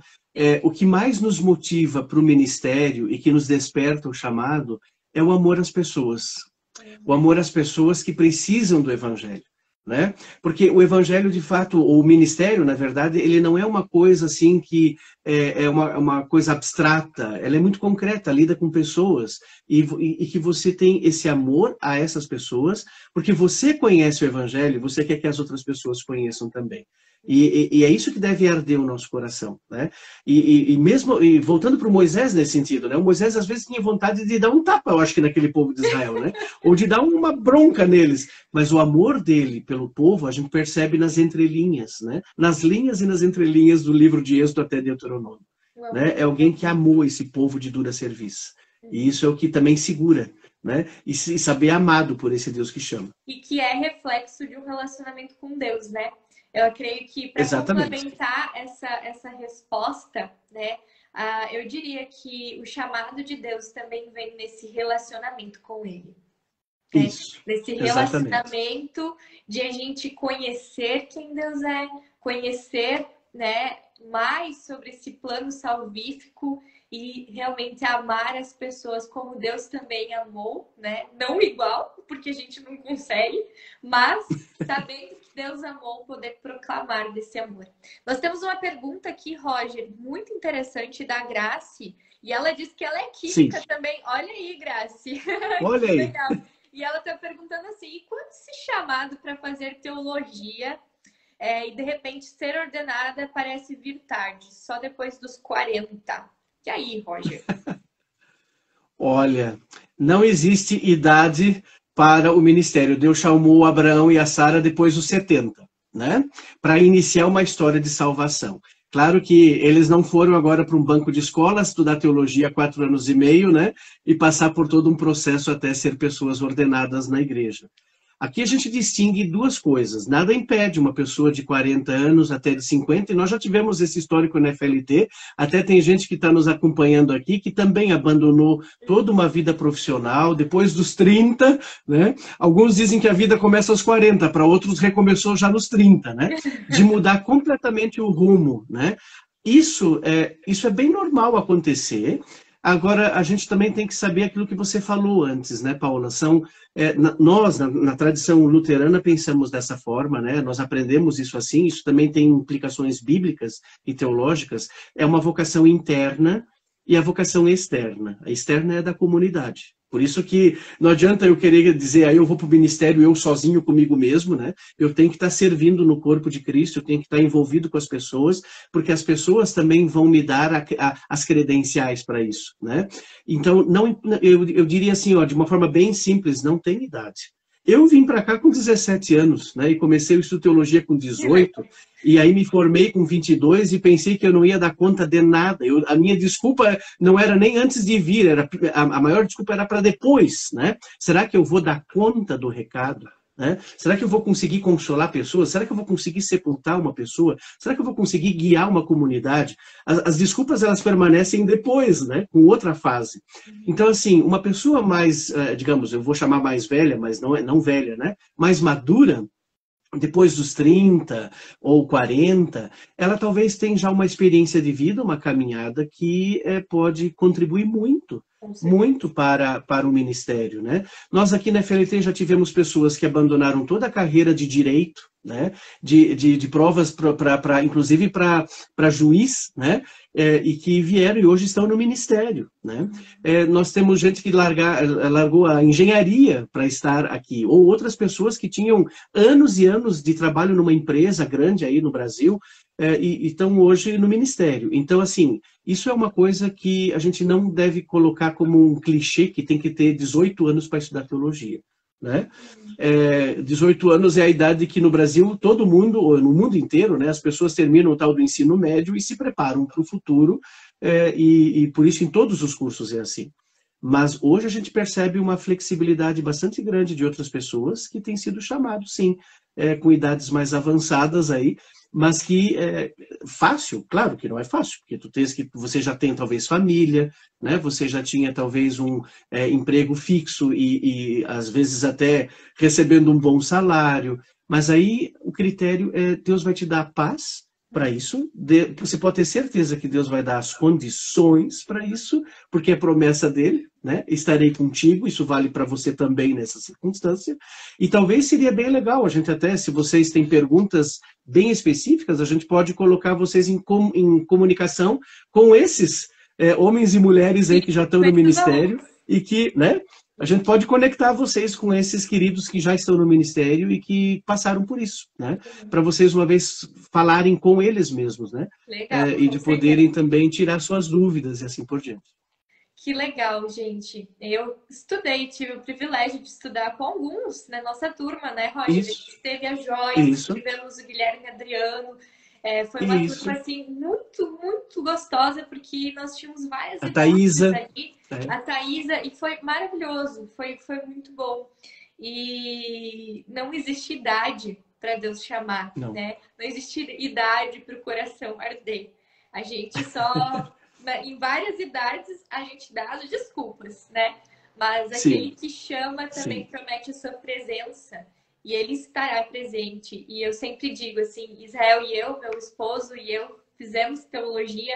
O que mais nos motiva para o ministério e que nos desperta o chamado é o amor às pessoas. O amor às pessoas que precisam do evangelho. Né? Porque o evangelho, de fato, o ministério, na verdade, ele não é uma coisa assim que é uma coisa abstrata, ela é muito concreta, lida com pessoas, e que você tem esse amor a essas pessoas, porque você conhece o evangelho, você quer que as outras pessoas conheçam também. E é isso que deve arder o nosso coração, né? E voltando para o Moisés nesse sentido, né? O Moisés às vezes tinha vontade de dar um tapa, eu acho que naquele povo de Israel, né? Ou de dar uma bronca neles. Mas o amor dele pelo povo a gente percebe nas entrelinhas, né? Nas linhas e nas entrelinhas do livro de Êxodo até Deuteronômio. Né? É alguém que amou esse povo de dura serviço. E isso é o que também segura. Né? E saber amado por esse Deus que chama. E que é reflexo de um relacionamento com Deus, né? Eu creio que para complementar essa resposta, né, eu diria que o chamado de Deus também vem nesse relacionamento com Ele. Né? Isso, nesse relacionamento de a gente conhecer quem Deus é, conhecer, né, mais sobre esse plano salvífico e realmente amar as pessoas como Deus também amou, né? Não igual, porque a gente não consegue, mas sabendo que Deus amou, poder proclamar desse amor. Nós temos uma pergunta aqui, Roger, muito interessante da Grace, e ela diz que ela é química também. Olha aí, Grace. Olha aí. Legal. E ela está perguntando assim, e quando esse chamado para fazer teologia e de repente ser ordenada parece vir tarde, só depois dos 40? E aí, Roger? Olha, não existe idade para o ministério. Deus chamou Abraão e a Sara depois dos 70, né? Para iniciar uma história de salvação. Claro que eles não foram agora para um banco de escola estudar teologia há 4 anos e meio, né? E passar por todo um processo até ser pessoas ordenadas na igreja. Aqui a gente distingue duas coisas. Nada impede uma pessoa de 40 anos até de 50, e nós já tivemos esse histórico na FLT, até tem gente que está nos acompanhando aqui, que também abandonou toda uma vida profissional, depois dos 30, né? Alguns dizem que a vida começa aos 40, para outros recomeçou já nos 30, né? De mudar completamente o rumo, né? Isso é bem normal acontecer. Agora, a gente também tem que saber aquilo que você falou antes, né, Paula? Nós, na tradição luterana, pensamos dessa forma, né? Nós aprendemos isso assim, isso também tem implicações bíblicas e teológicas. É uma vocação interna e a vocação externa. A externa é da comunidade. Por isso que não adianta eu querer dizer, aí eu vou para o ministério eu sozinho comigo mesmo, né? Eu tenho que estar servindo no corpo de Cristo, eu tenho que estar envolvido com as pessoas, porque as pessoas também vão me dar as credenciais para isso, né? Então, eu diria assim, ó, de uma forma bem simples, não tem idade. Eu vim para cá com 17 anos, né? E comecei o estudo de teologia com 18, e aí me formei com 22 e pensei que eu não ia dar conta de nada. A minha desculpa não era nem antes de vir, a maior desculpa era para depois, né? Será que eu vou dar conta do recado? Né? Será que eu vou conseguir consolar pessoas? Será que eu vou conseguir sepultar uma pessoa? Será que eu vou conseguir guiar uma comunidade? As desculpas, elas permanecem depois, né? Com outra fase. Então, assim, uma pessoa mais, digamos, eu vou chamar mais velha, mas não velha, né? Mais madura, depois dos 30 ou 40, ela talvez tenha já uma experiência de vida, uma caminhada que pode contribuir muito para o ministério, né? Nós aqui na FLT já tivemos pessoas que abandonaram toda a carreira de direito, né? De provas, inclusive para juiz, né? E que vieram e hoje estão no ministério, né? Nós temos gente que largou a engenharia para estar aqui, ou outras pessoas que tinham anos e anos de trabalho numa empresa grande aí no Brasil, e estão hoje no ministério. Então, assim, isso é uma coisa que a gente não deve colocar como um clichê que tem que ter 18 anos para estudar teologia, né? 18 anos é a idade que no Brasil todo mundo, ou no mundo inteiro, né, as pessoas terminam o tal do ensino médio e se preparam para o futuro, e por isso em todos os cursos é assim. Mas hoje a gente percebe uma flexibilidade bastante grande de outras pessoas que têm sido chamados, sim, com idades mais avançadas aí, mas que é fácil, claro que não é fácil, porque você já tem talvez família, né? Você já tinha talvez um emprego fixo e às vezes até recebendo um bom salário, mas aí o critério é Deus vai te dar paz para isso, você pode ter certeza que Deus vai dar as condições para isso, porque é promessa dele, né? Estarei contigo, isso vale para você também nessa circunstância, e talvez seria bem legal, a gente até, se vocês têm perguntas bem específicas, a gente pode colocar vocês em comunicação com esses homens e mulheres aí que já estão no ministério, e que, né? A gente pode conectar vocês com esses queridos que já estão no ministério e que passaram por isso, né? Para vocês, uma vez, falarem com eles mesmos, né? Legal, e de poderem também tirar suas dúvidas e assim por diante. Que legal, gente. Eu tive o privilégio de estudar com alguns na nossa turma, né, Roger? Isso. Teve a Joyce, tivemos o Guilherme Adriano. Foi uma turma, assim, muito, muito gostosa, porque nós tínhamos várias idades ali. A Thaísa, e foi maravilhoso, foi muito bom. E não existe idade para Deus chamar, né? Não existe idade para o coração arder. A gente só, em várias idades, a gente dá as desculpas, né? Mas aquele que chama também promete a sua presença. E ele estará presente. E eu sempre digo assim, Israel e eu, meu esposo e eu, fizemos teologia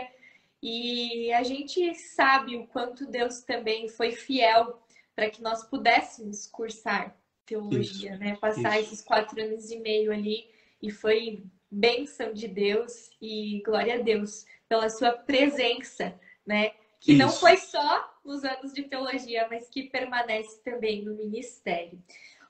e a gente sabe o quanto Deus também foi fiel para que nós pudéssemos cursar teologia, né? Passar esses 4 anos e meio ali, e foi bênção de Deus e glória a Deus pela sua presença, né? Que não foi só nos anos de teologia, mas que permanece também no ministério.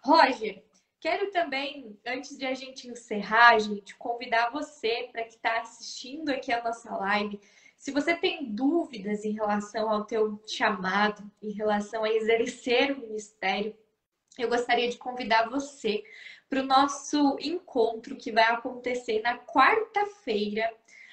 Roger, quero também, antes de a gente encerrar, gente, convidar você para que está assistindo aqui a nossa live. Se você tem dúvidas em relação ao teu chamado, em relação a exercer o ministério, eu gostaria de convidar você para o nosso encontro que vai acontecer na quarta-feira,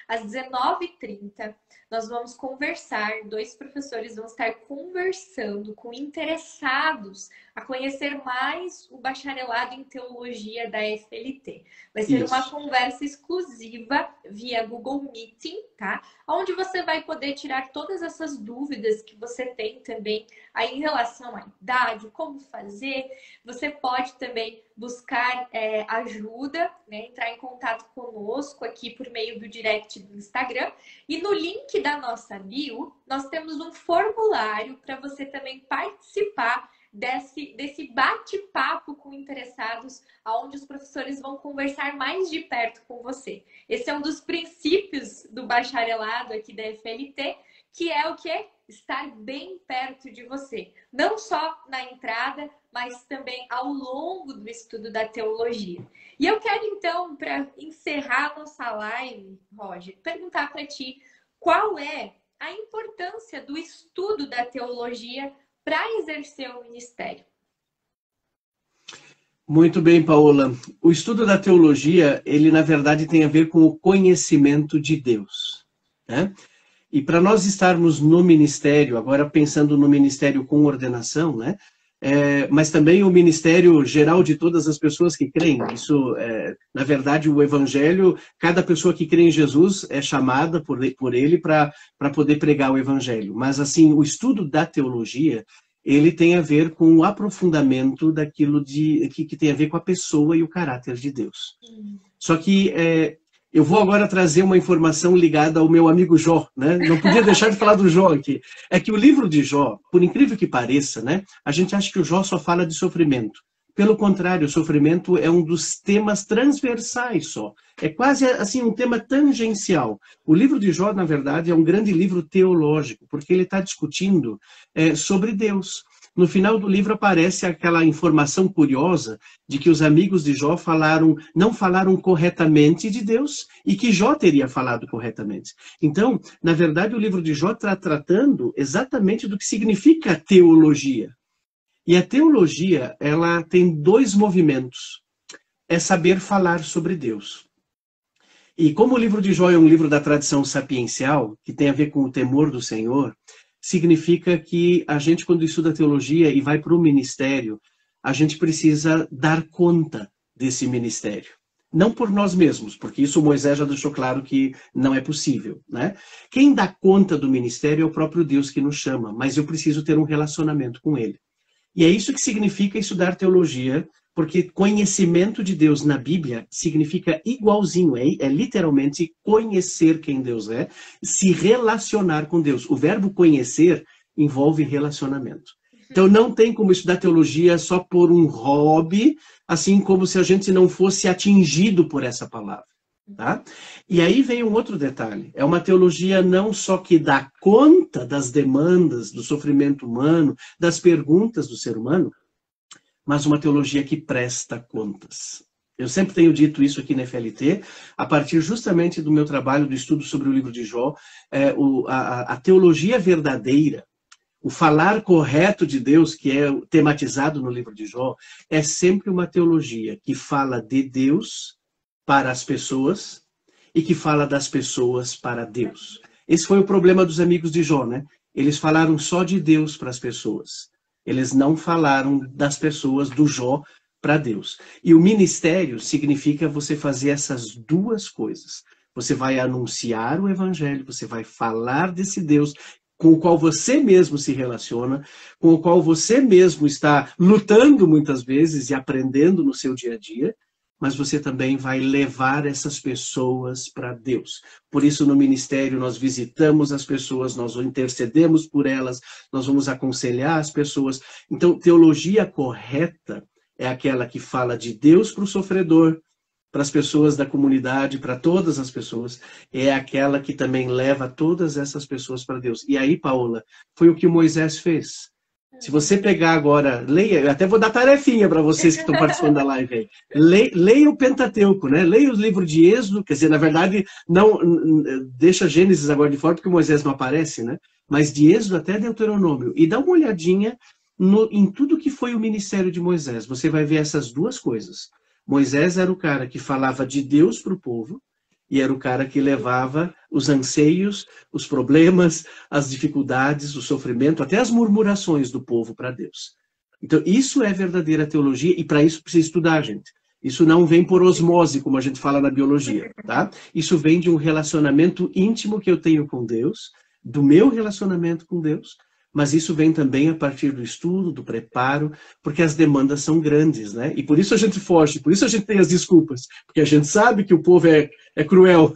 às 19h30, nós vamos conversar, 2 professores vão estar conversando com interessados a conhecer mais o bacharelado em teologia da FLT. Vai ser uma conversa exclusiva via Google Meeting, tá? Onde você vai poder tirar todas essas dúvidas que você tem também aí em relação à idade, como fazer. Você pode também buscar ajuda, né? Entrar em contato conosco aqui por meio do direct do Instagram. E no link da nossa bio, nós temos um formulário para você também participar desse bate-papo com interessados, onde os professores vão conversar mais de perto com você. Esse é um dos princípios do bacharelado aqui da FLT, que é o quê? Estar bem perto de você. Não só na entrada, mas também ao longo do estudo da teologia. E eu quero, então, para encerrar nossa live, Roger, perguntar para ti qual é a importância do estudo da teologia para exercer o ministério. Muito bem, Paola. O estudo da teologia, ele na verdade tem a ver com o conhecimento de Deus, né? E para nós estarmos no ministério, agora pensando no ministério com ordenação, né? Mas também o ministério geral de todas as pessoas que creem. Isso, na verdade, o evangelho, cada pessoa que crê em Jesus é chamada por ele para poder pregar o evangelho. Mas, assim, o estudo da teologia, ele tem a ver com o aprofundamento daquilo que tem a ver com a pessoa e o caráter de Deus. Só que eu vou agora trazer uma informação ligada ao meu amigo Jó, né? Não podia deixar de falar do Jó aqui. É que o livro de Jó, por incrível que pareça, né? A gente acha que o Jó só fala de sofrimento. Pelo contrário, o sofrimento é um dos temas transversais só. É quase assim um tema tangencial. O livro de Jó, na verdade, é um grande livro teológico, porque ele está discutindo sobre Deus. No final do livro aparece aquela informação curiosa de que os amigos de Jó não falaram corretamente de Deus e que Jó teria falado corretamente. Então, na verdade, o livro de Jó está tratando exatamente do que significa teologia. E a teologia, ela tem 2 movimentos. É saber falar sobre Deus. E como o livro de Jó é um livro da tradição sapiencial, que tem a ver com o temor do Senhor, significa que a gente, quando estuda teologia e vai para o ministério, a gente precisa dar conta desse ministério. Não por nós mesmos, porque isso Moisés já deixou claro que não é possível, né? Quem dá conta do ministério é o próprio Deus que nos chama, mas eu preciso ter um relacionamento com ele. E é isso que significa estudar teologia, porque conhecimento de Deus na Bíblia significa igualzinho, é literalmente conhecer quem Deus é, se relacionar com Deus. O verbo conhecer envolve relacionamento. Então não tem como estudar teologia só por um hobby, assim como se a gente não fosse atingido por essa palavra. Tá? E aí vem um outro detalhe. É uma teologia não só que dá conta das demandas, do sofrimento humano, das perguntas do ser humano, mas uma teologia que presta contas. Eu sempre tenho dito isso aqui na FLT, a partir justamente do meu trabalho, do estudo sobre o livro de Jó, a teologia verdadeira, o falar correto de Deus, que é tematizado no livro de Jó, é sempre uma teologia que fala de Deus para as pessoas e que fala das pessoas para Deus. Esse foi o problema dos amigos de Jó, né? Eles falaram só de Deus para as pessoas. Eles não falaram das pessoas, do Jó, para Deus. E o ministério significa você fazer essas 2 coisas. Você vai anunciar o evangelho, você vai falar desse Deus com o qual você mesmo se relaciona, com o qual você mesmo está lutando muitas vezes e aprendendo no seu dia a dia, mas você também vai levar essas pessoas para Deus. Por isso, no ministério, nós visitamos as pessoas, nós intercedemos por elas, nós vamos aconselhar as pessoas. Então, teologia correta é aquela que fala de Deus para o sofredor, para as pessoas da comunidade, para todas as pessoas. É aquela que também leva todas essas pessoas para Deus. E aí, Paola, foi o que Moisés fez. Se você pegar agora, leia, eu até vou dar tarefinha para vocês que estão participando da live aí. Leia o Pentateuco, né? Leia o livro de Êxodo, quer dizer, na verdade, não deixa Gênesis agora de fora, porque Moisés não aparece, né? Mas de Êxodo até Deuteronômio. E dá uma olhadinha em tudo que foi o ministério de Moisés. Você vai ver essas 2 coisas. Moisés era o cara que falava de Deus para o povo, E era o cara que levava os anseios, os problemas, as dificuldades, o sofrimento, até as murmurações do povo para Deus. Então, isso é verdadeira teologia, e para isso precisa estudar, gente. Isso não vem por osmose, como a gente fala na biologia, tá? Isso vem de um relacionamento íntimo que eu tenho com Deus, do meu relacionamento com Deus, mas isso vem também a partir do estudo, do preparo, porque as demandas são grandes, né? E por isso a gente foge, por isso a gente tem as desculpas, porque a gente sabe que o povo é cruel,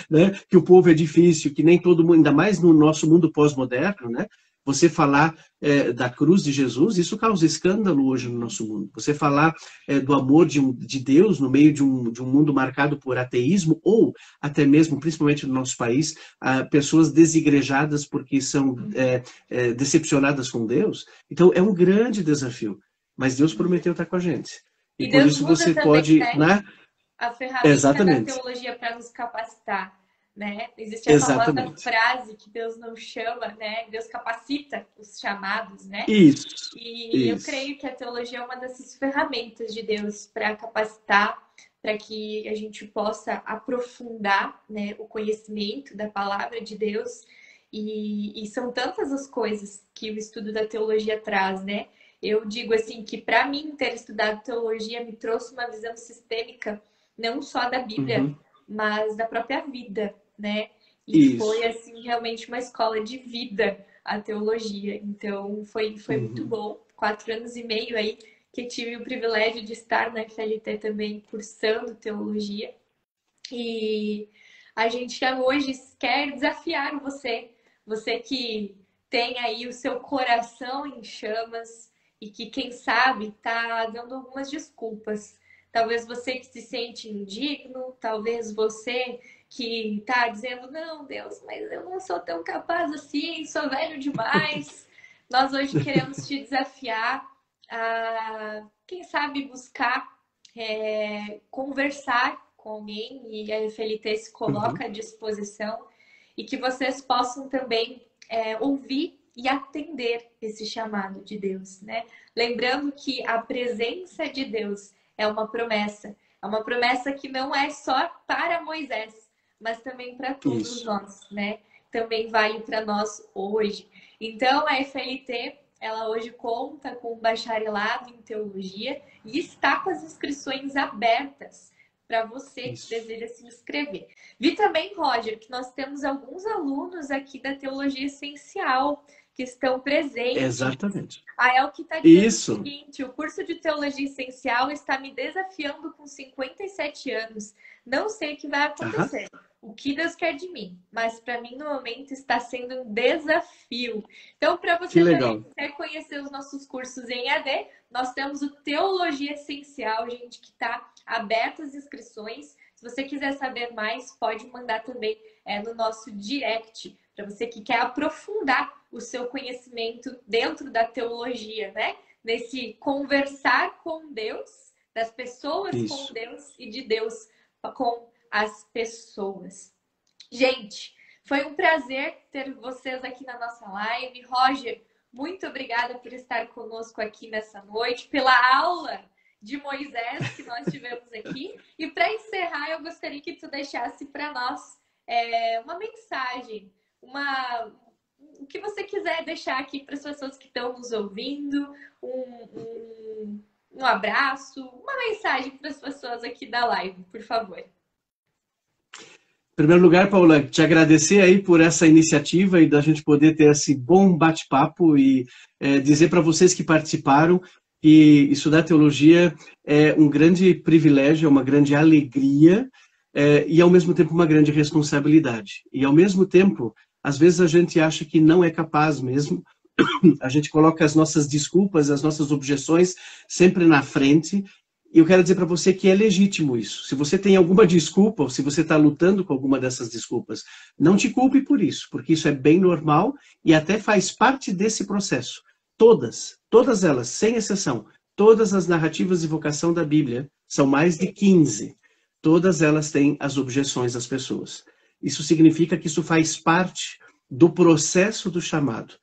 né? Que o povo é difícil, que nem todo mundo, ainda mais no nosso mundo pós-moderno, né? Você falar da cruz de Jesus, isso causa escândalo hoje no nosso mundo. Você falar do amor de Deus no meio de um mundo marcado por ateísmo, ou até mesmo, principalmente no nosso país, pessoas desigrejadas porque são decepcionadas com Deus. Então, é um grande desafio. Mas Deus prometeu estar com a gente. E por Deus isso usa você também, pode... né, a ferramenta Exatamente. da teologia para nos capacitar. Né? Existe a Exatamente. famosa frase que Deus não chama, né? Deus capacita os chamados, né? Isso. E eu creio que a teologia é uma dessas ferramentas de Deus para capacitar, para que a gente possa aprofundar, né, o conhecimento da palavra de Deus. E são tantas as coisas que o estudo da teologia traz, né? Eu digo assim que para mim ter estudado teologia me trouxe uma visão sistêmica, não só da Bíblia, mas da própria vida, né? E foi, assim, realmente uma escola de vida, a teologia. Então, foi muito bom. 4 anos e meio aí que tive o privilégio de estar na FLT também cursando teologia. E a gente hoje quer desafiar você que tem aí o seu coração em chamas e que, quem sabe, tá dando algumas desculpas. Talvez você que se sente indigno, talvez você que está dizendo, não, Deus, mas eu não sou tão capaz assim, sou velho demais. Nós hoje queremos te desafiar a, quem sabe, buscar conversar com alguém, e a FLT se coloca à disposição, e que vocês possam também ouvir e atender esse chamado de Deus, né? Lembrando que a presença de Deus é uma promessa que não é só para Moisés, mas também para todos nós, né? Também vale para nós hoje. Então, a FLT, ela hoje conta com um bacharelado em teologia e está com as inscrições abertas para você que deseja se inscrever. Vi também, Roger, que nós temos alguns alunos aqui da Teologia Essencial que estão presentes. Exatamente. A Elke está dizendo o seguinte: o curso de Teologia Essencial está me desafiando com 57 anos. Não sei o que vai acontecer. O que Deus quer de mim, mas para mim no momento está sendo um desafio. Então, para você também quer conhecer os nossos cursos em EAD, nós temos o Teologia Essencial, gente, que está aberto as inscrições. Se você quiser saber mais, pode mandar também no nosso direct, para você que quer aprofundar o seu conhecimento dentro da teologia, né? Nesse conversar com Deus, das pessoas com Deus e de Deus com as pessoas. Gente, foi um prazer ter vocês aqui na nossa live. Roger, muito obrigada por estar conosco aqui nessa noite, pela aula de Moisés que nós tivemos aqui. E para encerrar, eu gostaria que tu deixasse para nós uma mensagem, o que você quiser deixar aqui para as pessoas que estão nos ouvindo, um abraço, uma mensagem para as pessoas aqui da live, por favor. Em primeiro lugar, Paula, te agradecer aí por essa iniciativa e da gente poder ter esse bom bate-papo e dizer para vocês que participaram que estudar teologia é um grande privilégio, é uma grande alegria e ao mesmo tempo uma grande responsabilidade. E ao mesmo tempo, às vezes a gente acha que não é capaz mesmo, a gente coloca as nossas desculpas, as nossas objeções sempre na frente. E eu quero dizer para você que é legítimo isso. Se você tem alguma desculpa, ou se você está lutando com alguma dessas desculpas, não te culpe por isso, porque isso é bem normal e até faz parte desse processo. Todas elas, sem exceção, todas as narrativas de vocação da Bíblia, são mais de 15. Todas elas têm as objeções das pessoas. Isso significa que isso faz parte do processo do chamado.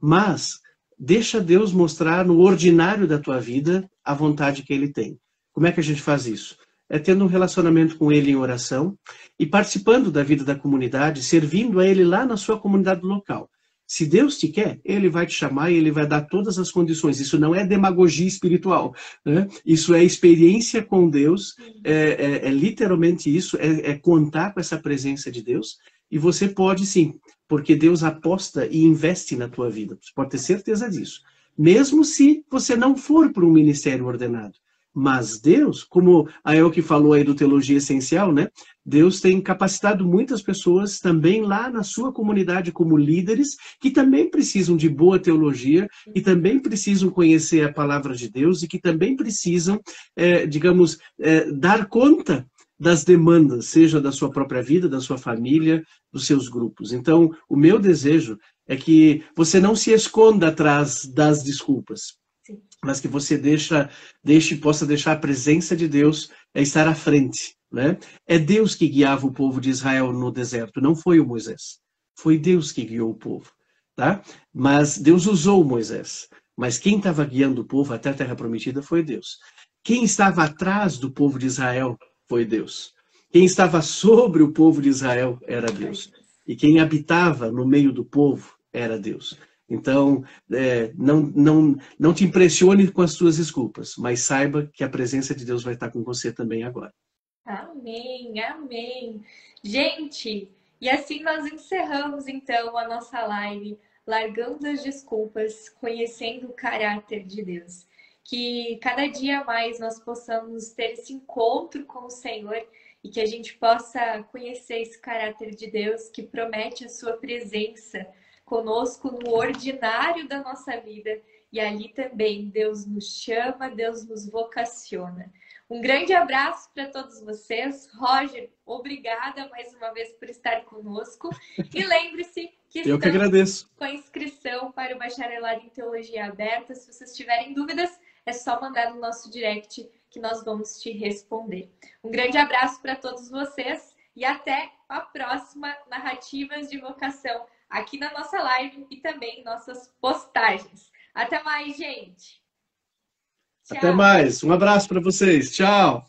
Mas deixa Deus mostrar no ordinário da tua vida a vontade que Ele tem. Como é que a gente faz isso? tendo um relacionamento com Ele em oração e participando da vida da comunidade, servindo a Ele lá na sua comunidade local. Se Deus te quer, Ele vai te chamar e Ele vai dar todas as condições. Isso não é demagogia espiritual, né? Isso é experiência com Deus, é literalmente isso, é contar com essa presença de Deus. E você pode sim, porque Deus aposta e investe na tua vida. Você pode ter certeza disso. Mesmo se você não for para um ministério ordenado. Mas Deus, como a Elke falou aí do Teologia Essencial, né? Deus tem capacitado muitas pessoas também lá na sua comunidade como líderes, que também precisam de boa teologia, e também precisam conhecer a palavra de Deus, e que também precisam, dar conta das demandas, seja da sua própria vida, da sua família, dos seus grupos. Então, o meu desejo é que você não se esconda atrás das desculpas, mas que você possa deixar a presença de Deus estar à frente, né? É Deus que guiava o povo de Israel no deserto, não foi o Moisés. Foi Deus que guiou o povo, tá? Mas Deus usou Moisés. Mas quem estava guiando o povo até a Terra Prometida foi Deus. Quem estava atrás do povo de Israel foi Deus. Quem estava sobre o povo de Israel era Deus. E quem habitava no meio do povo era Deus. Então, não te impressione com as suas desculpas, mas saiba que a presença de Deus vai estar com você também agora. Amém, amém. Gente, e assim nós encerramos então a nossa live, largando as desculpas, conhecendo o caráter de Deus. Que cada dia mais nós possamos ter esse encontro com o Senhor e que a gente possa conhecer esse caráter de Deus que promete a sua presença conosco no ordinário da nossa vida, e ali também Deus nos chama, Deus nos vocaciona. Um grande abraço para todos vocês. Roger, obrigada mais uma vez por estar conosco. E lembre-se que eu que agradeço. Com a inscrição para o Bacharelado em Teologia aberta. Se vocês tiverem dúvidas, é só mandar no nosso direct que nós vamos te responder. Um grande abraço para todos vocês e até a próxima Narrativas de Vocação aqui na nossa live e também em nossas postagens. Até mais, gente! Tchau. Até mais. Um abraço para vocês. Tchau!